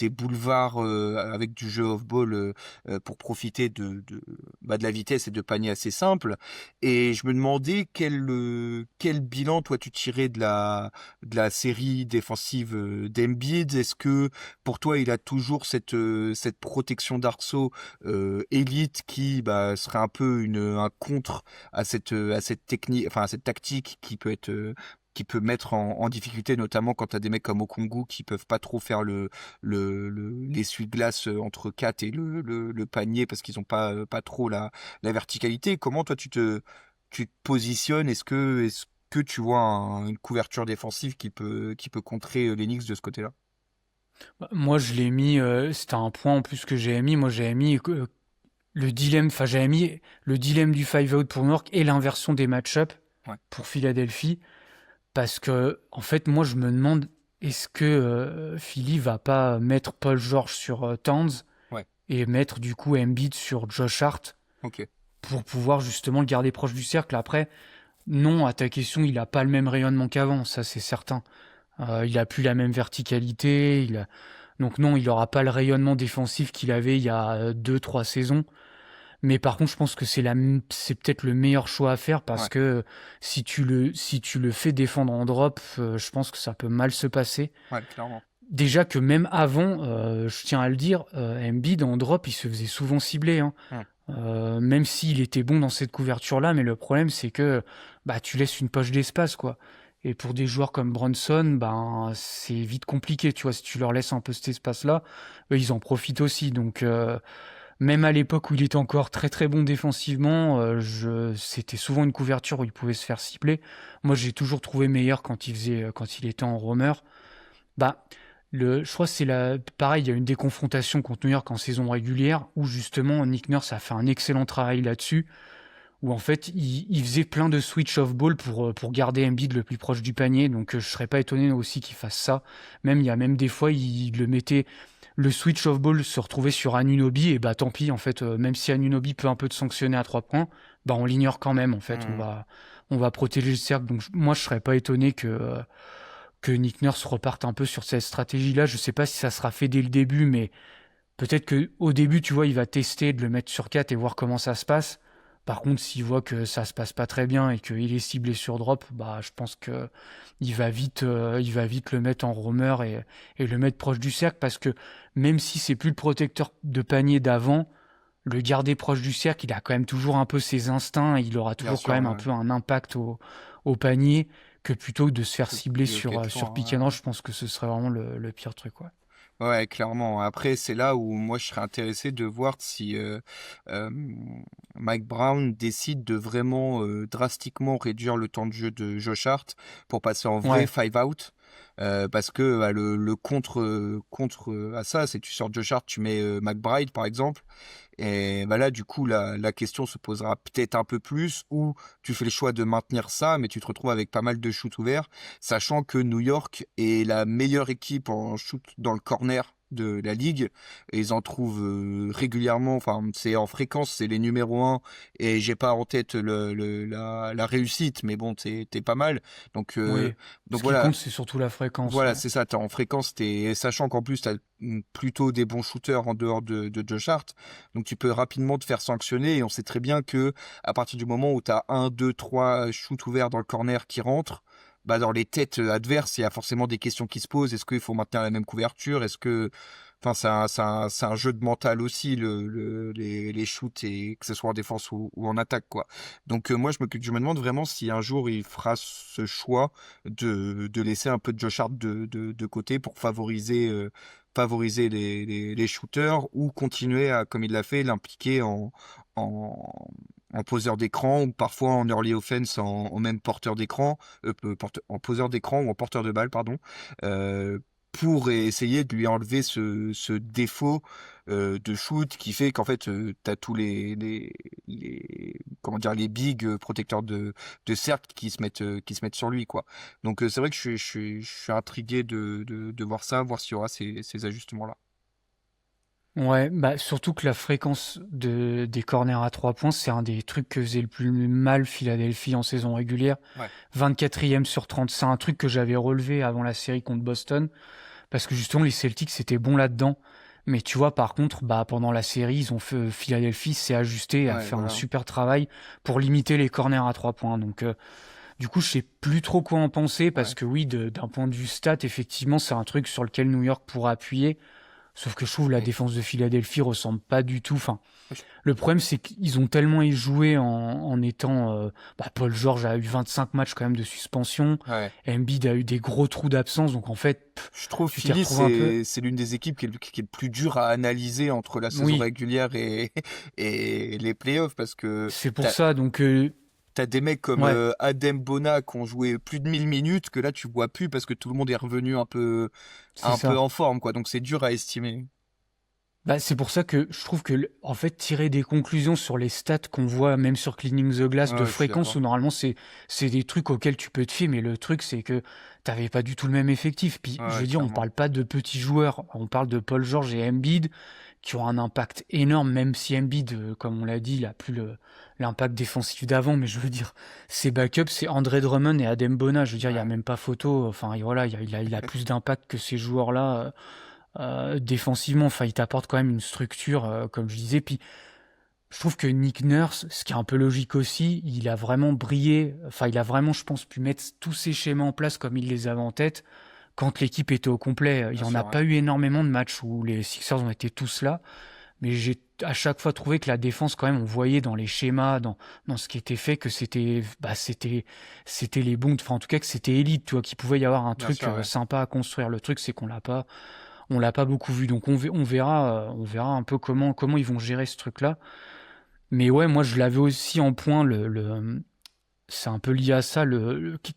boulevards avec du jeu off-ball, pour profiter de la vitesse et de paniers assez simples. Et je me demandais quel bilan toi tu tirais de la série défensive d'Embiid. Est-ce que pour toi il a toujours cette protection d'arceau élite qui serait un peu un contre à cette technique, enfin à cette tactique qui peut mettre en difficulté, notamment quand tu as des mecs comme Okongwu qui peuvent pas trop faire l'essuie-glace entre Kat et le panier parce qu'ils ont pas trop la verticalité. Comment toi tu te positionnes? Est-ce que tu vois une couverture défensive qui peut contrer les Knicks de ce côté-là? Bah, moi, je l'ai mis, c'était un point en plus que j'avais mis. Moi, j'avais mis le dilemme, enfin, j'avais mis le dilemme du 5-out pour New York et l'inversion des match-ups Ouais, pour Philadelphie. Parce que, en fait, moi, je me demande, est-ce que Philly va pas mettre Paul George sur Towns ouais, et mettre du coup Embiid sur Josh Hart ok. pour pouvoir justement le garder proche du cercle. Après, non, à ta question, il a pas le même rayonnement qu'avant, ça c'est certain. Il a plus la même verticalité, donc non, il aura pas le rayonnement défensif qu'il avait il y a 2-3 saisons. Mais par contre, je pense que c'est peut-être le meilleur choix à faire parce Ouais, que si tu le fais défendre en drop, je pense que ça peut mal se passer. ouais, clairement. Déjà que même avant, je tiens à le dire, Embiid en drop, il se faisait souvent cibler, hein. Ouais, Même s'il était bon dans cette couverture-là, mais le problème c'est que bah tu laisses une poche d'espace quoi. Et pour des joueurs comme Bronson, ben c'est vite compliqué, tu vois, si tu leur laisses un peu cet espace-là, eux, ils en profitent aussi. Donc Même à l'époque où il était encore très très bon défensivement, c'était souvent une couverture où il pouvait se faire cibler. Moi, j'ai toujours trouvé meilleur quand il était en roamer. Bah, je crois que pareil, il y a une des confrontations contre New York en saison régulière où justement Nick Nurse a fait un excellent travail là-dessus, où en fait il faisait plein de switch off ball pour garder Embiid le plus proche du panier. Donc je serais pas étonné aussi qu'il fasse ça. Même il y a même des fois il le mettait le switch off ball se retrouvait sur Anunoby et bah tant pis en fait même si Anunoby peut un peu te sanctionner à 3 points, bah on l'ignore quand même en fait. On va protéger le cercle. Donc moi je serais pas étonné que Nick Nurse reparte un peu sur cette stratégie-là. Je sais pas si ça sera fait dès le début, mais peut-être que au début, tu vois, il va tester de le mettre sur 4 et voir comment ça se passe. Par contre, s'il voit que ça se passe pas très bien et qu'il est ciblé sur drop, bah, je pense que il va vite le mettre en roamer et le mettre proche du cercle parce que même si c'est plus le protecteur de panier d'avant, le garder proche du cercle, il a quand même toujours un peu ses instincts, il aura Bien toujours sûr, quand même un ouais. peu un impact au panier que plutôt que de se faire cibler Le sur, quatre sur points, pick and roll, je pense que ce serait vraiment le pire truc, ouais. ouais, clairement. Après, c'est là où moi je serais intéressé de voir si euh, Mike Brown décide de vraiment drastiquement réduire le temps de jeu de Josh Hart pour passer en vrai Ouais, five out. Parce que bah, le contre à ça, c'est tu sors Josh Hart, tu mets McBride par exemple. Et bah là, du coup, la question se posera peut-être un peu plus, ou tu fais le choix de maintenir ça, mais tu te retrouves avec pas mal de shoots ouverts, sachant que New York est la meilleure équipe en shoot dans le corner de la ligue, et ils en trouvent régulièrement, enfin, c'est en fréquence, c'est les numéros 1, et j'ai pas en tête la réussite, mais bon, t'es pas mal. Donc, oui. donc Ce qui voilà, compte, c'est surtout la fréquence, voilà, ouais. c'est ça, t'es en fréquence, sachant qu'en plus, t'as plutôt des bons shooters en dehors de Josh Hart, donc tu peux rapidement te faire sanctionner, et on sait très bien que à partir du moment où t'as 1, 2, 3 shoots ouverts dans le corner qui rentrent, bah dans les têtes adverses, il y a forcément des questions qui se posent. Est-ce qu'il faut maintenir la même couverture? Est-ce que... Enfin, c'est un jeu de mental aussi, les shoots, et que ce soit en défense ou en attaque, quoi. Donc moi, je me demande vraiment si un jour il fera ce choix de laisser un peu de Josh Hart de côté pour favoriser les shooters, ou continuer à, comme il l'a fait, l'impliquer en, en poseur d'écran, ou parfois en early offense en même porteur d'écran, en poseur d'écran ou en porteur de balle, pardon, euh, pour essayer de lui enlever ce défaut de shoot qui fait qu'en fait tu as tous comment dire, les big protecteurs de cercle qui se mettent sur lui, quoi. Donc c'est vrai que je suis intrigué de voir ça, voir s'il y aura ces ajustements-là. Ouais, bah surtout que la fréquence des corners à 3 points, c'est un des trucs que faisait le plus mal Philadelphie en saison régulière. Ouais. 24e sur 30, c'est un truc que j'avais relevé avant la série contre Boston, parce que justement les Celtics c'était bon là-dedans. Mais tu vois, par contre, bah pendant la série, Philadelphie s'est ajusté, a Ouais, fait un voilà. super travail pour limiter les corners à 3 points. Donc du coup, je sais plus trop quoi en penser, parce Ouais. que oui, d'un point de vue stat, effectivement, c'est un truc sur lequel New York pourra appuyer. Sauf que je trouve la Et- défense de Philadelphie ressemble pas du tout. Enfin, je- le problème, c'est qu'ils ont tellement joué en étant. Paul George a eu 25 matchs quand même de suspension. ouais. Embiid a eu des gros trous d'absence. Donc en fait, Je trouve tu t'y Philly, retrouves un peu. c'est l'une des équipes qui est le plus dur à analyser entre la saison Oui, régulière et les playoffs, parce que c'est pour t'as, ça. Donc, t'as des mecs comme ouais, Adem Bona qui ont joué plus de 1000 minutes que là tu vois plus, parce que tout le monde est revenu c'est un peu ça. en forme, quoi. Donc c'est dur à estimer. Bah, c'est pour ça que je trouve que, en fait, tirer des conclusions sur les stats qu'on voit, même sur Cleaning the Glass, de Ouais, je suis fréquence, d'accord. où normalement c'est des trucs auxquels tu peux te fier, mais le truc, c'est que t'avais pas du tout le même effectif. Puis, je Ouais, veux dire, on clairement. parle pas de petits joueurs, on parle de Paul George et Embiid, qui ont un impact énorme, même si Embiid, comme on l'a dit, il a plus l'impact défensif d'avant, mais je veux dire, ses backups, c'est André Drummond et Adem Bona. Je veux dire, il y a Ouais. même pas photo. Enfin, et voilà, il a plus d'impact que ces joueurs-là. Défensivement, enfin, il t'apporte quand même une structure, comme je disais. Puis, je trouve que Nick Nurse, ce qui est un peu logique aussi, il a vraiment brillé. Enfin, il a vraiment, je pense, pu mettre tous ses schémas en place comme il les avait en tête quand l'équipe était au complet. Il Bien n'y en a sûr, ouais. pas eu énormément de matchs où les Sixers ont été tous là, mais j'ai à chaque fois trouvé que la défense, quand même, on voyait dans les schémas, dans ce qui était fait, que c'était les bons. Enfin, en tout cas, que c'était élite, tu vois, qu'il pouvait y avoir un Bien truc sûr, ouais. sympa à construire. Le truc, c'est qu'on l'a pas. on l'a pas beaucoup vu. Donc on verra un peu comment ils vont gérer ce truc-là. Mais ouais, moi je l'avais aussi en point c'est un peu lié à ça,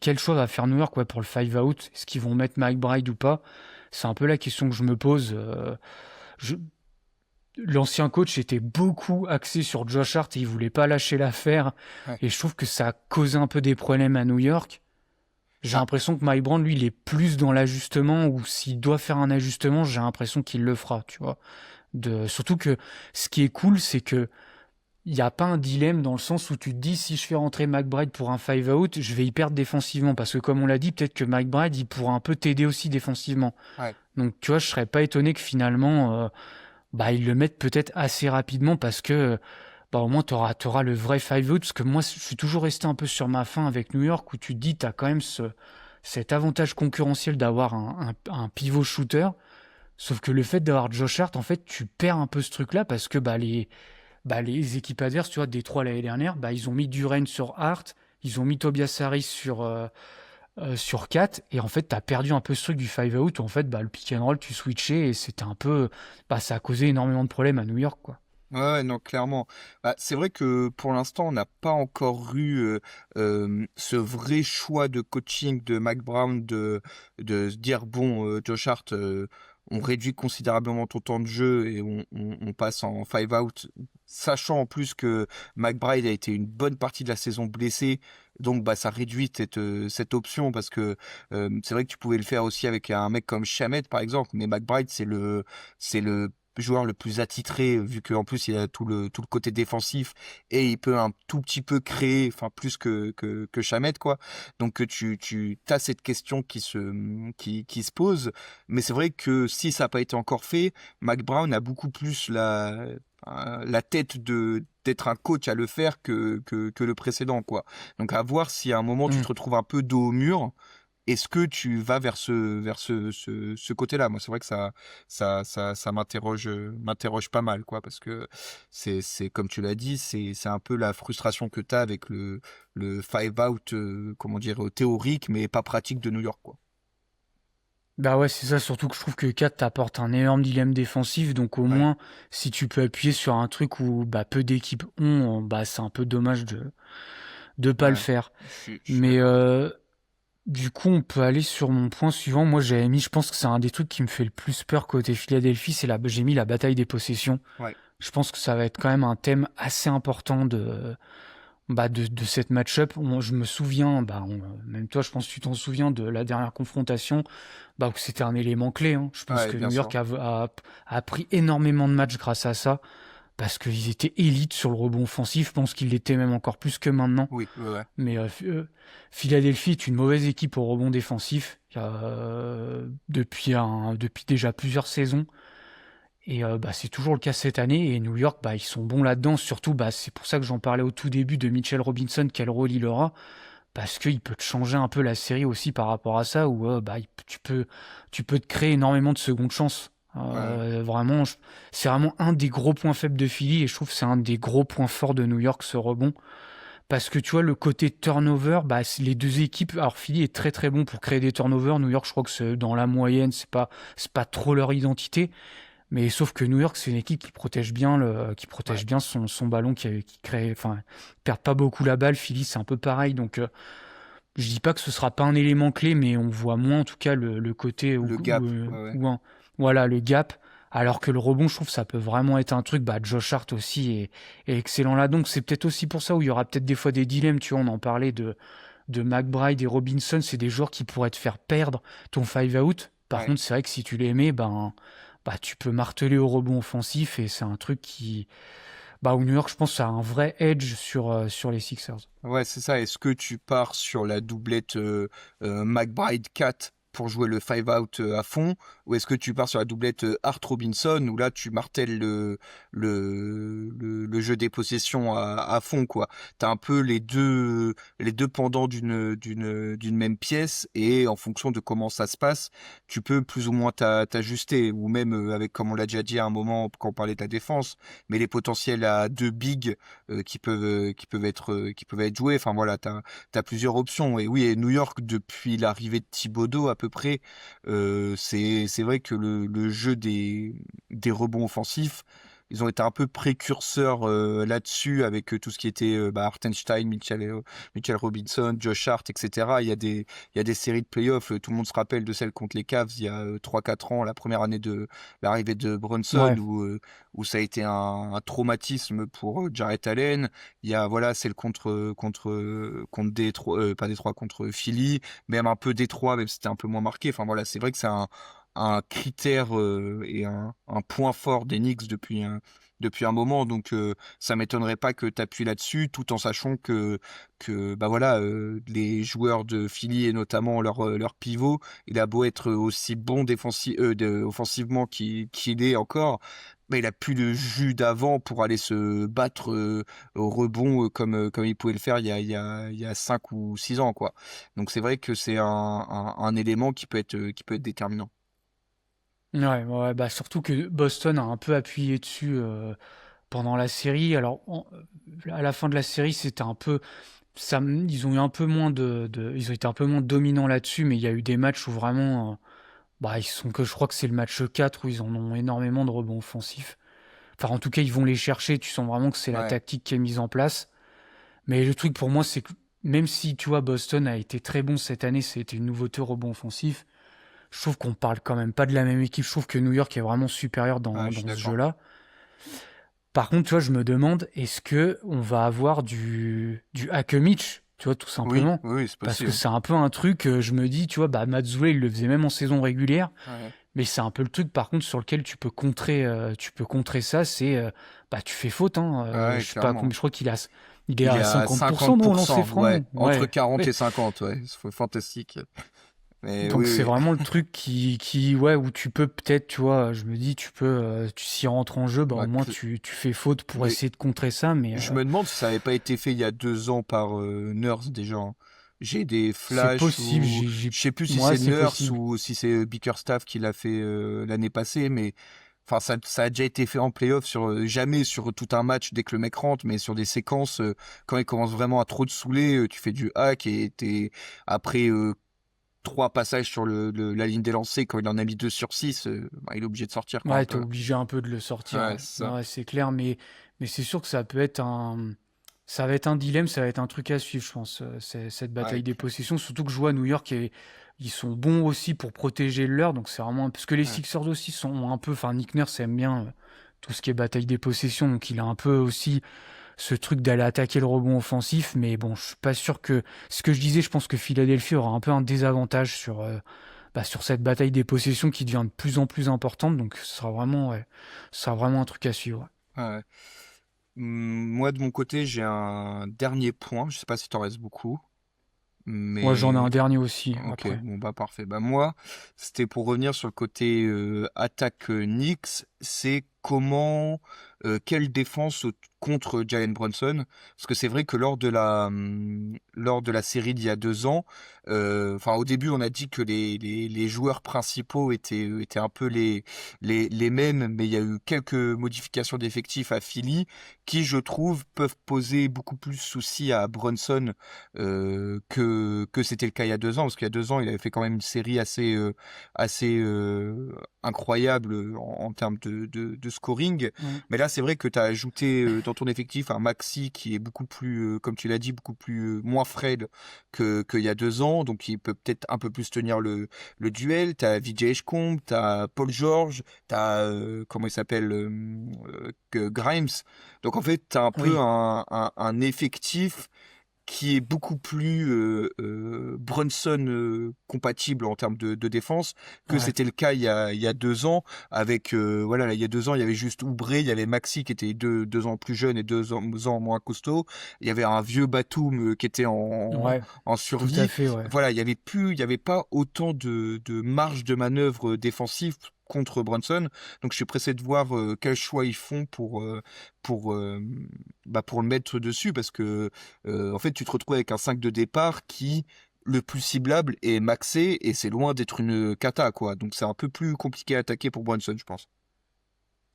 quel choix va faire New York, ouais, pour le five out. Est-ce qu'ils vont mettre McBride ou pas? C'est un peu la question que je me pose. Je- L'ancien coach était beaucoup axé sur Josh Hart et il voulait pas lâcher l'affaire. Ouais. Et je trouve que ça a causé un peu des problèmes à New York. J'ai Ah, l'impression que Mike Brown, lui, il est plus dans l'ajustement, ou s'il doit faire un ajustement, j'ai l'impression qu'il le fera, tu vois. Surtout que ce qui est cool, c'est que il n'y a pas un dilemme dans le sens où tu te dis, si je fais rentrer McBride pour un five out, je vais y perdre défensivement. Parce que comme on l'a dit, peut-être que McBride, il pourra un peu t'aider aussi défensivement. ouais. Donc tu vois, je serais pas étonné que finalement, ils le mettent peut-être assez rapidement parce que au moins t'auras le vrai five out. Parce que moi, je suis toujours resté un peu sur ma faim avec New York où tu te dis, t'as quand même cet avantage concurrentiel d'avoir un pivot shooter. Sauf que le fait d'avoir Josh Hart, en fait, tu perds un peu ce truc-là parce que les équipes adverses, tu vois, Détroit l'année dernière, ils ont mis Duren sur Hart, ils ont mis Tobias Harris sur 4, et en fait, t'as perdu un peu ce truc du 5-out où en fait, le pick and roll, tu switchais, et c'était un peu. Ça a causé énormément de problèmes à New York, quoi. Ouais, non, clairement. C'est vrai que pour l'instant, on n'a pas encore eu ce vrai choix de coaching de Mike Brown de se dire, bon, Josh Hart, on réduit considérablement ton temps de jeu et on passe en five out, sachant en plus que McBride a été une bonne partie de la saison blessé, donc ça réduit cette option parce que c'est vrai que tu pouvais le faire aussi avec un mec comme Shamet par exemple, mais McBride c'est le joueur le plus attitré vu qu'en plus il a tout le côté défensif et il peut un tout petit peu créer, enfin plus que Shamet quoi. Donc tu as cette question qui se pose, mais c'est vrai que si ça n'a pas été encore fait, Mac Brown a beaucoup plus la tête d'être un coach à le faire que le précédent quoi. Donc à voir si à un moment tu Mm. te retrouves un peu dos au mur. Est-ce que tu vas vers ce côté-là? Moi, c'est vrai que ça m'interroge pas mal, quoi, parce que c'est comme tu l'as dit, c'est un peu la frustration que tu as avec le five out, comment dire, théorique, mais pas pratique de New York, quoi. Bah ouais, c'est ça, surtout que je trouve que 4 t'apporte un énorme dilemme défensif, donc au Ouais, moins, si tu peux appuyer sur un truc où peu d'équipes ont, c'est un peu dommage de pas le ouais, faire. je suis Mais d'accord. du coup, on peut aller sur mon point suivant. Moi, j'avais mis, je pense que c'est un des trucs qui me fait le plus peur côté Philadelphie, j'ai mis la bataille des possessions. Ouais, Je pense que ça va être quand même un thème assez important de cette match-up. Je me souviens, même toi, je pense que tu t'en souviens de la dernière confrontation, où c'était un élément clé, hein. Je pense ouais, que bien New sûr. York a pris énormément de matchs grâce à ça, parce qu'ils étaient élites sur le rebond offensif. Je pense qu'ils l'étaient même encore plus que maintenant. Oui, ouais, ouais. Mais Philadelphie est une mauvaise équipe au rebond défensif depuis déjà plusieurs saisons. Et c'est toujours le cas cette année. Et New York, ils sont bons là-dedans. Surtout, c'est pour ça que j'en parlais au tout début de Mitchell Robinson, quel rôle il aura. Parce qu'il peut te changer un peu la série aussi par rapport à ça, où tu peux te créer énormément de secondes chances. Ouais. Vraiment, c'est vraiment un des gros points faibles de Philly, et je trouve que c'est un des gros points forts de New York, ce rebond. Parce que tu vois, le côté turnover, les deux équipes, alors Philly est très très bon pour créer des turnovers. New York, je crois que c'est dans la moyenne, c'est pas trop leur identité. Mais sauf que New York, c'est une équipe qui protège bien Ouais. son ballon, qui crée, enfin, ils perdent pas beaucoup la balle. Philly, c'est un peu pareil. Donc, je dis pas que ce sera pas un élément clé, mais on voit moins en tout cas le côté Le gap, ouais, ouais. voilà, le gap. Alors que le rebond, je trouve, ça peut vraiment être un truc. Josh Hart aussi est excellent là. Donc, c'est peut-être aussi pour ça où il y aura peut-être des fois des dilemmes. Tu vois, on en parlait de McBride et Robinson. C'est des joueurs qui pourraient te faire perdre ton five out. Par Ouais. contre, c'est vrai que si tu les mets, tu peux marteler au rebond offensif, et c'est un truc où New York, je pense, a un vrai edge sur les Sixers. Ouais, c'est ça. Est-ce que tu pars sur la doublette McBride Cat pour jouer le five out à fond, ou est-ce que tu pars sur la doublette Hart Robinson où là tu martèles le jeu des possessions à fond quoi. T'as un peu les deux pendants d'une même pièce et en fonction de comment ça se passe, tu peux plus ou moins t'ajuster ou même avec comme on l'a déjà dit à un moment quand on parlait de la défense, mais les potentiels à deux bigs qui peuvent être joués. Enfin voilà, t'as plusieurs options. Et oui, et New York, depuis l'arrivée de Thibodeau à peu peu près. C'est vrai que le jeu des rebonds offensifs, ils ont été un peu précurseurs là-dessus avec tout ce qui était Hartenstein, Mitchell Robinson, Josh Hart, etc. Il y a des séries de playoffs. Tout le monde se rappelle de celle contre les Cavs il y a 3-4 ans, la première année de l'arrivée de Brunson, Ouais. où ça a été un traumatisme pour Jarrett Allen. Il y a voilà celle contre Détroit, pas Détroit, contre Philly, même un peu Détroit, même si c'était un peu moins marqué. Enfin voilà, c'est vrai que c'est un critère et un point fort des Knicks depuis un moment. Donc, ça m'étonnerait pas que tu appuies là-dessus, tout en sachant que bah voilà, les joueurs de Philly et notamment leur pivot, il a beau être aussi bon offensivement qu'il est encore. Mais il a plus le jus d'avant pour aller se battre au rebond comme il pouvait le faire il y a 5 ou 6 ans, quoi. Donc c'est vrai que c'est un élément qui peut être déterminant. Ouais, ouais, bah surtout que Boston a un peu appuyé dessus pendant la série. Alors, à la fin de la série, c'était un peu. Ils ont eu un peu moins ils ont été un peu moins dominants là-dessus, mais il y a eu des matchs où vraiment. Bah, je crois que c'est le match 4 où ils en ont énormément de rebonds offensifs. Enfin, en tout cas, ils vont les chercher. Tu sens vraiment que c'est la Ouais. tactique qui est mise en place. Mais le truc pour moi, c'est que même si, tu vois, Boston a été très bon cette année, c'était une nouveauté au rebond offensif. Je trouve qu'on parle quand même pas de la même équipe. Je trouve que New York est vraiment supérieur Ouais, je suis dans ce d'accord. jeu-là. Par contre, tu vois, je me demande, est-ce que on va avoir du hack Mitch, tu vois, tout Oui, simplement. oui, c'est Parce que possible. c'est un peu un truc, je me dis, tu vois, bah, Matsue, il le faisait même en saison régulière. Ouais. Mais c'est un peu le truc, par contre, sur lequel tu peux contrer ça, c'est, bah, tu fais faute, hein. Ouais, Je sais pas combien, clairement. je crois il est Il est à à 50% non, au lancer 50%, ouais. franc. Entre Ouais. 40 Ouais. et 50, ouais. C'est fantastique. Mais Donc oui, c'est oui. vraiment le truc ouais, où tu peux peut-être, tu vois, je me dis, tu s'y rentres en jeu, bah au Bah, moins tu fais faute pour mais essayer de contrer ça, mais je me demande si ça n'avait pas été fait il y a 2 ans par Nurse déjà, hein. J'ai des c'est flashs possible, ou je sais plus si moi c'est c'est Nurse possible. ou si c'est Bickerstaff qui l'a fait l'année passée, mais enfin ça a déjà été fait en playoff jamais sur tout un match dès que le mec rentre, mais sur des séquences quand il commence vraiment à trop te saouler, tu fais du hack et t'es après 3 passages sur la ligne des lancers, quand il en a mis 2 sur 6, bah, il est obligé de sortir, quoi, un Ouais, t'es peu. obligé un peu de le sortir, Ouais, ouais. c'est ça. Ouais, c'est clair, mais c'est sûr que ça va être un dilemme, ça va être un truc à suivre, je pense, cette Ouais, bataille des possessions, surtout que je vois à New York, ils sont bons aussi pour protéger le leur, donc c'est vraiment, parce que les ouais. Sixers aussi sont un peu, enfin, Nick Nurse aime bien tout ce qui est bataille des possessions, donc il a un peu aussi ce truc d'aller attaquer le rebond offensif, mais bon, je suis pas sûr que, ce que je disais, je pense que Philadelphie aura un peu un désavantage sur cette bataille des possessions qui devient de plus en plus importante. Donc, ouais, ce sera vraiment un truc à suivre. Ouais. Moi, de mon côté, j'ai un dernier point. Je sais pas si t'en restes beaucoup, Moi, j'en ai un mais dernier aussi ok, après. bon bah parfait. Bah moi, c'était pour revenir sur le côté attaque Knicks, c'est comment quelle défense contre Jalen Brunson, parce que c'est vrai que lors de la série d'il y a 2 ans, enfin au début on a dit que les joueurs principaux étaient un peu les mêmes, mais il y a eu quelques modifications d'effectifs à Philly qui je trouve peuvent poser beaucoup plus soucis à Brunson que c'était le cas il y a 2 ans, parce qu'il y a 2 ans, il avait fait quand même une série assez incroyable en termes de scoring. Ouais. Mais là, c'est vrai que tu as ajouté dans ton effectif un Maxi qui est beaucoup plus, comme tu l'as dit, beaucoup plus moins frêle qu'il y a 2 ans, donc il peut peut-être un peu plus tenir le duel. Tu as Vijay Eshcombe, tu as Paul George, tu as, comment il s'appelle, Grimes. Donc en fait, tu as un peu Oui, un effectif qui est beaucoup plus Brunson compatible en termes de défense que ouais, c'était le cas il y a 2 ans avec voilà là, il y a 2 ans il y avait juste Oubre, il y avait Maxi qui était 2 ans plus jeune et 2 ans moins costaud, il y avait un vieux Batum qui était ouais, en tout à survie. fait, ouais. Voilà, il y avait pas autant de marge de manœuvre défensive contre Brunson, donc je suis pressé de voir quel choix ils font pour pour le mettre dessus, parce que en fait, tu te retrouves avec un 5 de départ qui, le plus ciblable, est maxé et c'est loin d'être une cata, quoi. Donc c'est un peu plus compliqué à attaquer pour Brunson, je pense.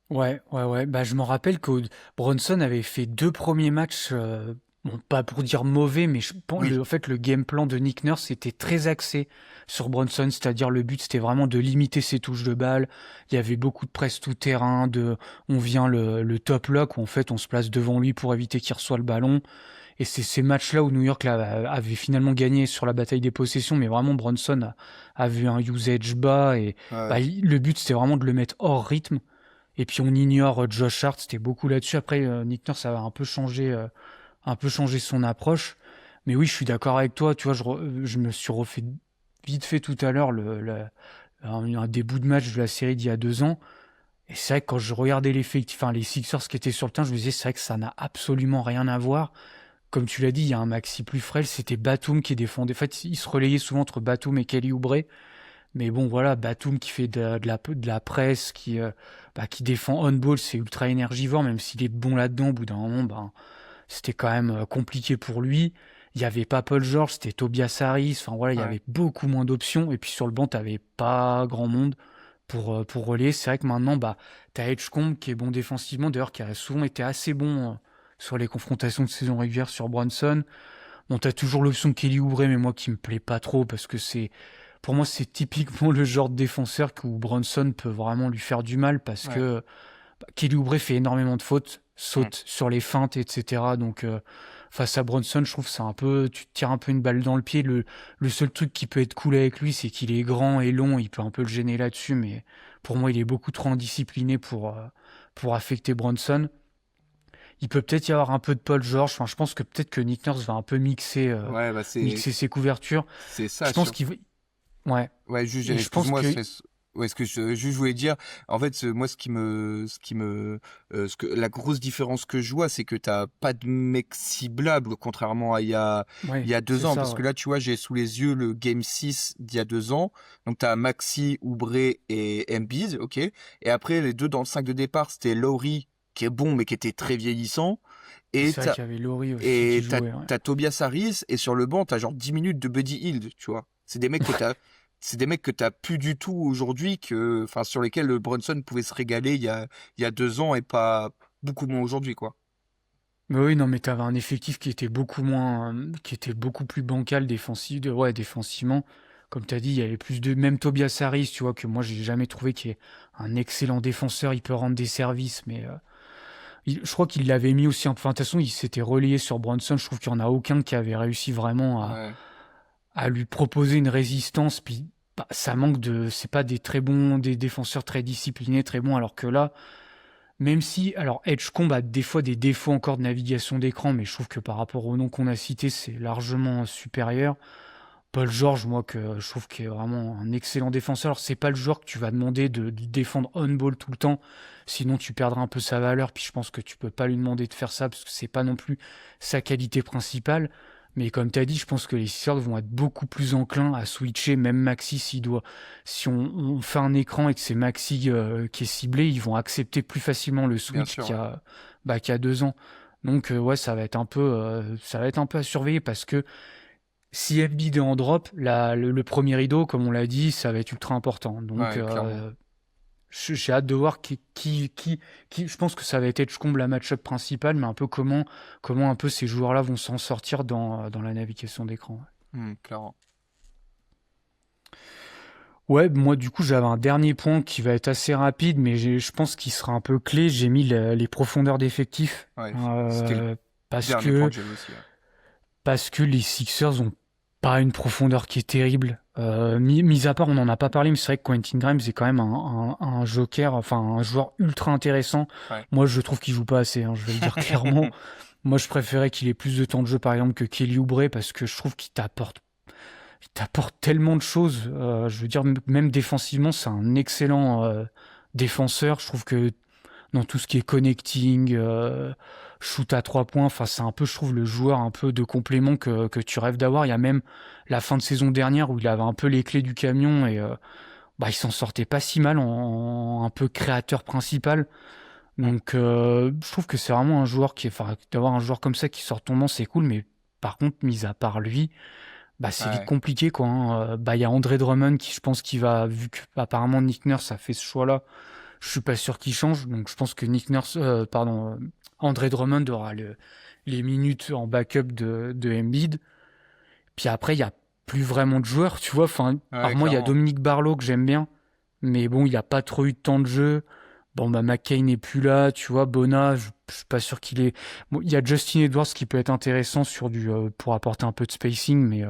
Ouais, ouais, ouais. Bah, je me rappelle que Bronson avait fait 2 premiers matchs bon, pas pour dire mauvais, mais Oui. en fait, le game plan de Nick Nurse était très axé sur Brunson, c'est-à-dire le but c'était vraiment de limiter ses touches de balle. Il y avait beaucoup de presse tout terrain, on vient le top lock où en fait on se place devant lui pour éviter qu'il reçoive le ballon. Et c'est ces matchs-là où New York là, avait finalement gagné sur la bataille des possessions, mais vraiment Brunson a vu un usage bas et Ouais. le but c'était vraiment de le mettre hors rythme. Et puis on ignore Josh Hart, c'était beaucoup là-dessus. Après, Nick Nurse a un peu changé son approche. Mais oui, je suis d'accord avec toi. Tu vois, je me suis refait vite fait tout à l'heure un début de match de la série d'il y a 2 ans. Et c'est vrai que quand je regardais l'effectif, enfin les Sixers qui étaient sur le terrain, je me disais c'est vrai que ça n'a absolument rien à voir. Comme tu l'as dit, il y a un maxi plus frêle, c'était Batum qui défendait. En fait, il se relayait souvent entre Batum et Kelly Oubre. Mais bon, voilà, Batum qui fait de la presse, qui défend on-ball, c'est ultra énergivore, même s'il est bon là-dedans, au bout d'un moment, c'était quand même compliqué pour lui. Il n'y avait pas Paul George, c'était Tobias Harris. Enfin voilà, il y Ouais. avait beaucoup moins d'options. Et puis sur le banc, t'avais pas grand monde pour relayer. C'est vrai que maintenant, t'as Edgecombe qui est bon défensivement, d'ailleurs, qui a souvent été assez bon sur les confrontations de saison régulière sur Brunson. Bon, t'as toujours l'option de Kelly Oubre, mais moi qui me plaît pas trop parce que pour moi, c'est typiquement le genre de défenseur où Brunson peut vraiment lui faire du mal parce Ouais. que Kelly Oubre fait énormément de fautes, Mm. saute sur les feintes, etc. Donc, face à Brunson, je trouve que tu te tires un peu une balle dans le pied. Le seul truc qui peut être cool avec lui, c'est qu'il est grand et long, il peut un peu le gêner là-dessus, mais pour moi, il est beaucoup trop indiscipliné pour affecter Brunson. Il peut peut-être y avoir un peu de Paul George. Enfin, je pense que peut-être que Nick Nurse va un peu Ouais, bah mixer ses couvertures. c'est Je ça. pense qu'il va... Ouais. Ouais, juste, Et je pense excuse-moi, que... ouais, ce que je voulais dire, en fait, moi, la grosse différence que je vois, c'est que t'as pas de mec ciblable, contrairement à il Ouais, y a deux c'est ans, ça, parce ouais. que là, tu vois, j'ai sous les yeux le Game 6 d'il y a 2 ans, donc t'as Maxi, Oubre et Embiid, ok, et après, les deux dans le 5 de départ, c'était Lowry, qui est bon, mais qui était très vieillissant, Et et c'est vrai t'as, qu'il y avait Laurie aussi qui et jouait. Ouais. t'as Tobias Harris, et sur le banc, t'as genre 10 minutes de Buddy Hield, tu vois. C'est des mecs que t'as plus du tout aujourd'hui, enfin, sur lesquels le Brunson pouvait se régaler il y a 2 ans et pas beaucoup moins aujourd'hui, quoi. Mais oui, non, mais t'avais un effectif qui était beaucoup plus bancal défensivement. Comme t'as dit, il y avait plus de, même Tobias Harris, tu vois, que moi j'ai jamais trouvé qu'il est un excellent défenseur, il peut rendre des services, mais je crois qu'il l'avait mis aussi, enfin, de toute façon, il s'était relayé sur Brunson, je trouve qu'il y en a aucun qui avait réussi vraiment Ouais, à lui proposer une résistance, puis ça manque c'est pas des défenseurs très disciplinés, très bons, alors que là, même si, alors Edgecombe a des fois des défauts encore de navigation d'écran, mais je trouve que par rapport au nom qu'on a cité, c'est largement supérieur. Paul George, moi, que je trouve qu'il est vraiment un excellent défenseur. Alors, c'est pas le joueur que tu vas demander de défendre on-ball tout le temps, sinon tu perdras un peu sa valeur, puis je pense que tu peux pas lui demander de faire ça, parce que c'est pas non plus sa qualité principale. Mais comme tu as dit, je pense que les Sixers vont être beaucoup plus enclins à switcher, même Maxi si on fait un écran et que c'est Maxi qui est ciblé, ils vont accepter plus facilement le bien switch sûr, ouais. qu'il y a 2 ans. Donc ouais, ça va être un peu à surveiller parce que si Embiid est en drop, le premier rideau, comme on l'a dit, ça va être ultra important. Donc Ouais, clairement. j'ai hâte de voir je pense que ça va être Edgecombe la match-up principale, mais un peu comment un peu ces joueurs-là vont s'en sortir dans la navigation d'écran. Clairement. Ouais, moi du coup j'avais un dernier point qui va être assez rapide, mais je pense qu'il sera un peu clé. J'ai mis les profondeurs d'effectifs Ouais, c'était le euh, parce dernier point que que j'avais aussi, ouais. les Sixers ont pas une profondeur qui est terrible. Mis à part, on n'en a pas parlé, mais c'est vrai que Quentin Grimes est quand même un joker, enfin un joueur ultra intéressant. Ouais. Moi, je trouve qu'il joue pas assez, hein, je vais le dire clairement. Moi, je préférais qu'il ait plus de temps de jeu, par exemple, que Kelly Oubre, parce que je trouve il t'apporte tellement de choses. Je veux dire, même défensivement, c'est un excellent défenseur. Je trouve que dans tout ce qui est connecting, shoot à 3 points. Enfin, c'est un peu, je trouve, le joueur un peu de complément que tu rêves d'avoir. Il y a même la fin de saison dernière où il avait un peu les clés du camion et il s'en sortait pas si mal en un peu créateur principal. Mm. Donc, je trouve que c'est vraiment un joueur enfin, d'avoir un joueur comme ça qui sort ton banc, c'est cool, mais par contre, mis à part lui, c'est vite Ouais. compliqué, quoi. Hein. Il y a André Drummond qui, je pense, vu que apparemment Nick Nurse a fait ce choix-là, je suis pas sûr qu'il change. Donc, je pense que André Drummond aura les minutes en backup de Embiid. Puis après, il y a plus vraiment de joueurs, tu vois. Enfin, alors moi, il y a clairement. Dominique Barlow que j'aime bien, mais bon, il a pas trop eu de temps de jeu. Bon, bah, McCain n'est plus là, tu vois. Bona, je suis pas sûr qu'il est. Bon, il y a Justin Edwards qui peut être intéressant pour apporter un peu de spacing,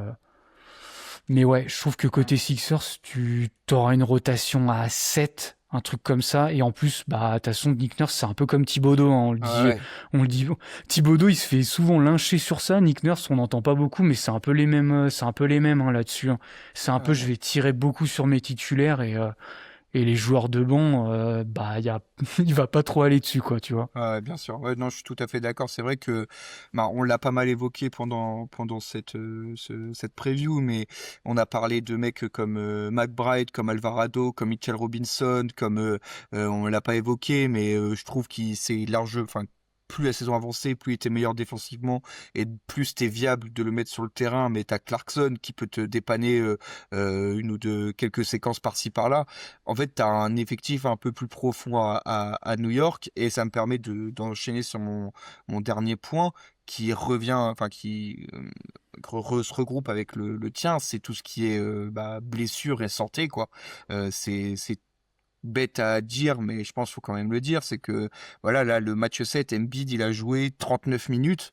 mais ouais, je trouve que côté Sixers, tu auras une rotation à 7, un truc comme ça. Et en plus, bah, de toute façon, Nick Nurse, c'est un peu comme Thibodeau, hein, Ouais. on le dit. Thibodeau, il se fait souvent lyncher sur ça. Nick Nurse, on n'entend pas beaucoup, mais c'est un peu les mêmes, hein, là-dessus, hein. C'est un peu, je Ouais. vais tirer beaucoup sur mes titulaires et les joueurs de banc, bah, il va pas trop aller dessus, quoi, tu vois. Ouais, bien sûr. Ouais, non, je suis tout à fait d'accord. C'est vrai que bah, on l'a pas mal évoqué pendant cette preview, mais on a parlé de mecs comme McBride, comme Alvarado, comme Mitchell Robinson, comme on l'a pas évoqué, mais je trouve qu'il c'est large. Enfin, plus la saison avançait, plus il était meilleur défensivement et plus c'était viable de le mettre sur le terrain. Mais t'as Clarkson qui peut te dépanner une ou deux quelques séquences par-ci par-là. En fait, tu as un effectif un peu plus profond à New York et ça me permet d'enchaîner sur mon dernier point qui revient, enfin qui se regroupe avec le tien, c'est tout ce qui est bah, blessure et santé, quoi. C'est bête à dire, mais je pense qu'il faut quand même le dire, c'est que voilà, là, le match 7, Embiid, il a joué 39 minutes.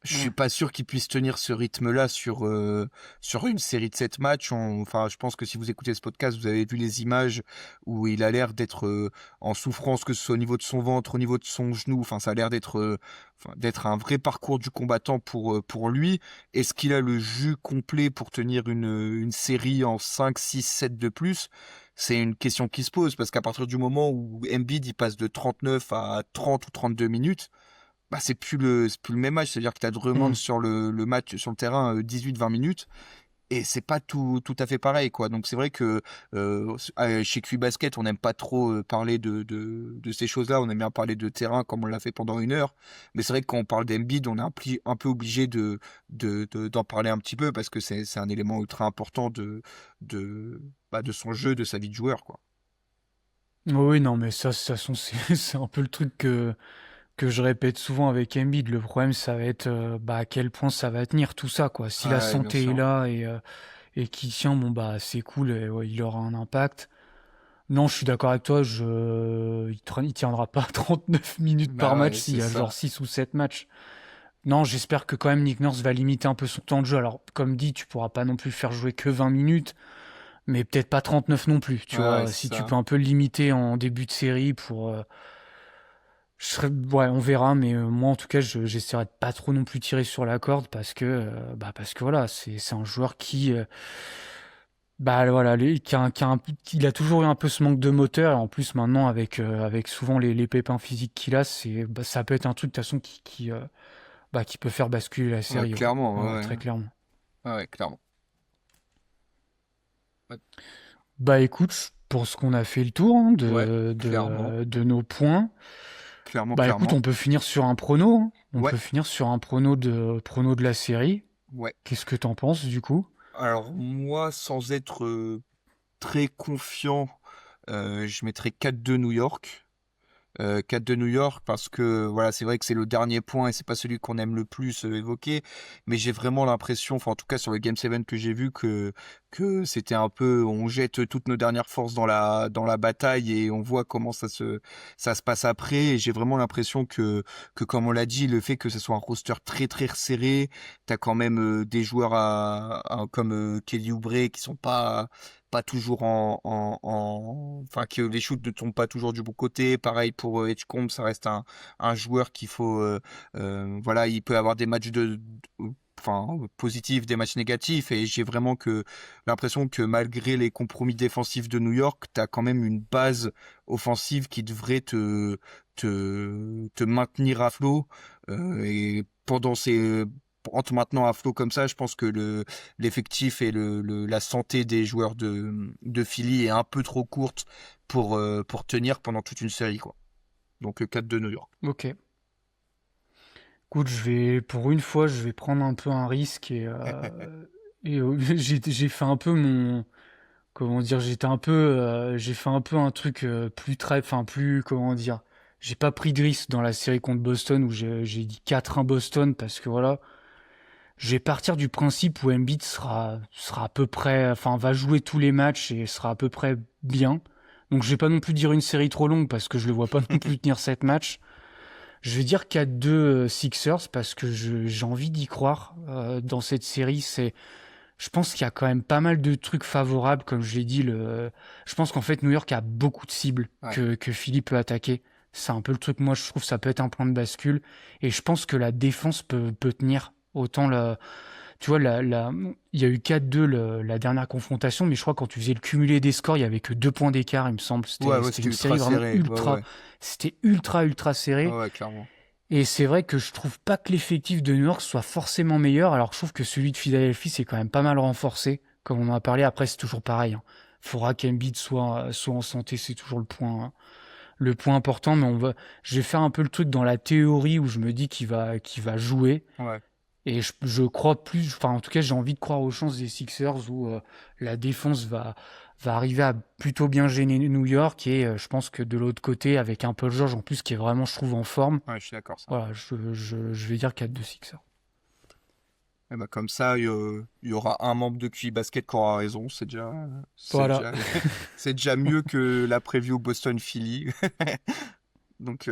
Je suis Mm. pas sûr qu'il puisse tenir ce rythme-là sur une série de 7 matchs. Enfin, je pense que si vous écoutez ce podcast, vous avez vu les images où il a l'air d'être en souffrance, que ce soit au niveau de son ventre, au niveau de son genou. Enfin, ça a l'air d'être un vrai parcours du combattant pour lui. Est-ce qu'il a le jus complet pour tenir une série en 5, 6, 7 de plus? C'est une question qui se pose parce qu'à partir du moment où Embiid il passe de 39 à 30 ou 32 minutes, bah, c'est plus le même match. C'est-à-dire que tu as Drummond Mm. sur le match, sur le terrain, 18-20 minutes. Et c'est pas tout à fait pareil, quoi. Donc c'est vrai que chez QBasket, on n'aime pas trop parler de ces choses-là. On aime bien parler de terrain comme on l'a fait pendant une heure. Mais c'est vrai que quand on parle d'Embiid, on est un peu obligé d'en parler un petit peu parce que c'est un élément ultra important de son jeu, de sa vie de joueur, quoi. Oui, non, mais ça, de toute façon, c'est un peu le truc que je répète souvent avec Embiid. Le problème, ça va être bah, à quel point ça va tenir tout ça, quoi. Si la Ouais, bien santé est sûr. là et qu'il tient, bon, bah, c'est cool, et, ouais, il aura un impact. Non, je suis d'accord avec toi, il tiendra pas 39 minutes par Bah match ouais, s'il c'est y a genre ça. 6 ou 7 matchs. Non, j'espère que quand même Nick Nurse va limiter un peu son temps de jeu. Alors, comme dit, tu pourras pas non plus faire jouer que 20 minutes, mais peut-être pas 39 non plus, tu Ouais, vois. c'est Si tu ça. peux un peu le limiter en début de série ouais, on verra, mais moi en tout cas, j'essaierai de pas trop non plus tirer sur la corde parce que voilà, c'est un joueur bah voilà, il a toujours eu un peu ce manque de moteur et en plus maintenant avec souvent les pépins physiques qu'il a, ça peut être un truc de toute façon qui peut faire basculer la Ouais, série, ouais. clairement, Ouais, ouais. très clairement. Ouais, clairement. Ouais, Bah écoute, je pense qu'on a fait le tour, hein, ouais, clairement. de nos points. Clairement, Bah écoute, clairement. on peut finir sur un prono, hein. On Ouais, peut finir sur un prono de la série. ouais. Qu'est-ce que t'en penses du coup? Alors moi, sans être très confiant, je mettrais 4-2 New York. 4 de New York parce que voilà, c'est vrai que c'est le dernier point et c'est pas celui qu'on aime le plus évoquer, mais j'ai vraiment l'impression, enfin en tout cas sur le Game 7 que j'ai vu que c'était un peu on jette toutes nos dernières forces dans la bataille et on voit comment ça se passe après et j'ai vraiment l'impression que comme on l'a dit, le fait que ce soit un roster très très resserré, t'as quand même des joueurs comme Kelly Oubre qui sont pas toujours enfin que les shoots ne tombent pas toujours du bon côté. Pareil pour Edgecombe, ça reste un joueur qu'il faut voilà, il peut avoir des matchs enfin positifs, des matchs négatifs et j'ai vraiment l'impression que malgré les compromis défensifs de New York, tu as quand même une base offensive qui devrait te maintenir à flot et en te maintenant à flot comme ça, je pense que l'effectif et la santé des joueurs de Philly est un peu trop courte pour tenir pendant toute une série, quoi. Donc 4 de New York. Ok. Écoute, pour une fois, je vais prendre un peu un risque et j'ai fait un peu comment dire, j'ai fait un peu un truc plus très, enfin plus, comment dire, j'ai pas pris de risque dans la série contre Boston où j'ai dit 4-1 Boston parce que voilà, je vais partir du principe où Embiid sera à peu près, enfin, va jouer tous les matchs et sera à peu près bien. Donc, je vais pas non plus dire une série trop longue parce que je le vois pas non plus tenir 7 matchs. Je vais dire 4-2 Sixers parce que j'ai envie d'y croire dans cette série. Je pense qu'il y a quand même pas mal de trucs favorables, comme je l'ai dit. Je pense qu'en fait, New York a beaucoup de cibles Ouais. que Philly peut attaquer. C'est un peu le truc, moi, je trouve que ça peut être un point de bascule. Et je pense que la défense peut tenir. Autant tu vois, il y a eu 4-2 la dernière confrontation, mais je crois que quand tu faisais le cumulé des scores, il y avait que 2 points d'écart, il me semble. Ouais, ouais, C'était c'était une série ultra vraiment serré. Ouais, ouais. c'était ultra Ouais, serré. ouais, clairement. Et c'est vrai que je trouve pas que l'effectif de New York soit forcément meilleur, alors que je trouve que celui de Philadelphie c'est quand même pas mal renforcé, comme on en a parlé. Après, c'est toujours pareil, hein. Faudra qu'Embiid soit en santé, c'est toujours le point important, mais je vais faire un peu le truc dans la théorie où je me dis qu'il va jouer. Ouais. Et je crois plus, enfin en tout cas j'ai envie de croire aux chances des Sixers où la défense va arriver à plutôt bien gêner New York et je pense que de l'autre côté avec un Paul George en plus qui est vraiment je trouve en forme, Ouais, je suis d'accord, ça. voilà, je vais dire 4-2 Sixers. Et bah, comme ça, il y aura un membre de QI Basket qui aura raison. Voilà. C'est déjà mieux que la preview Boston-Philly. Donc,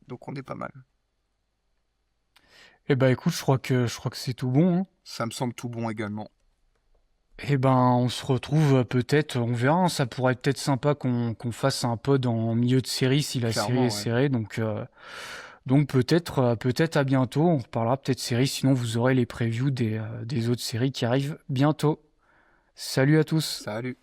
donc on est pas mal. Et bah écoute, je crois que c'est tout bon, hein. Ça me semble tout bon également. Et ben on se retrouve peut-être, on verra, hein, ça pourrait être peut-être sympa qu'on fasse un pod en milieu de série si la série est Clairement, ouais. serrée, donc peut-être à bientôt, on reparlera peut-être série, sinon vous aurez les previews des autres séries qui arrivent bientôt. Salut à tous! Salut.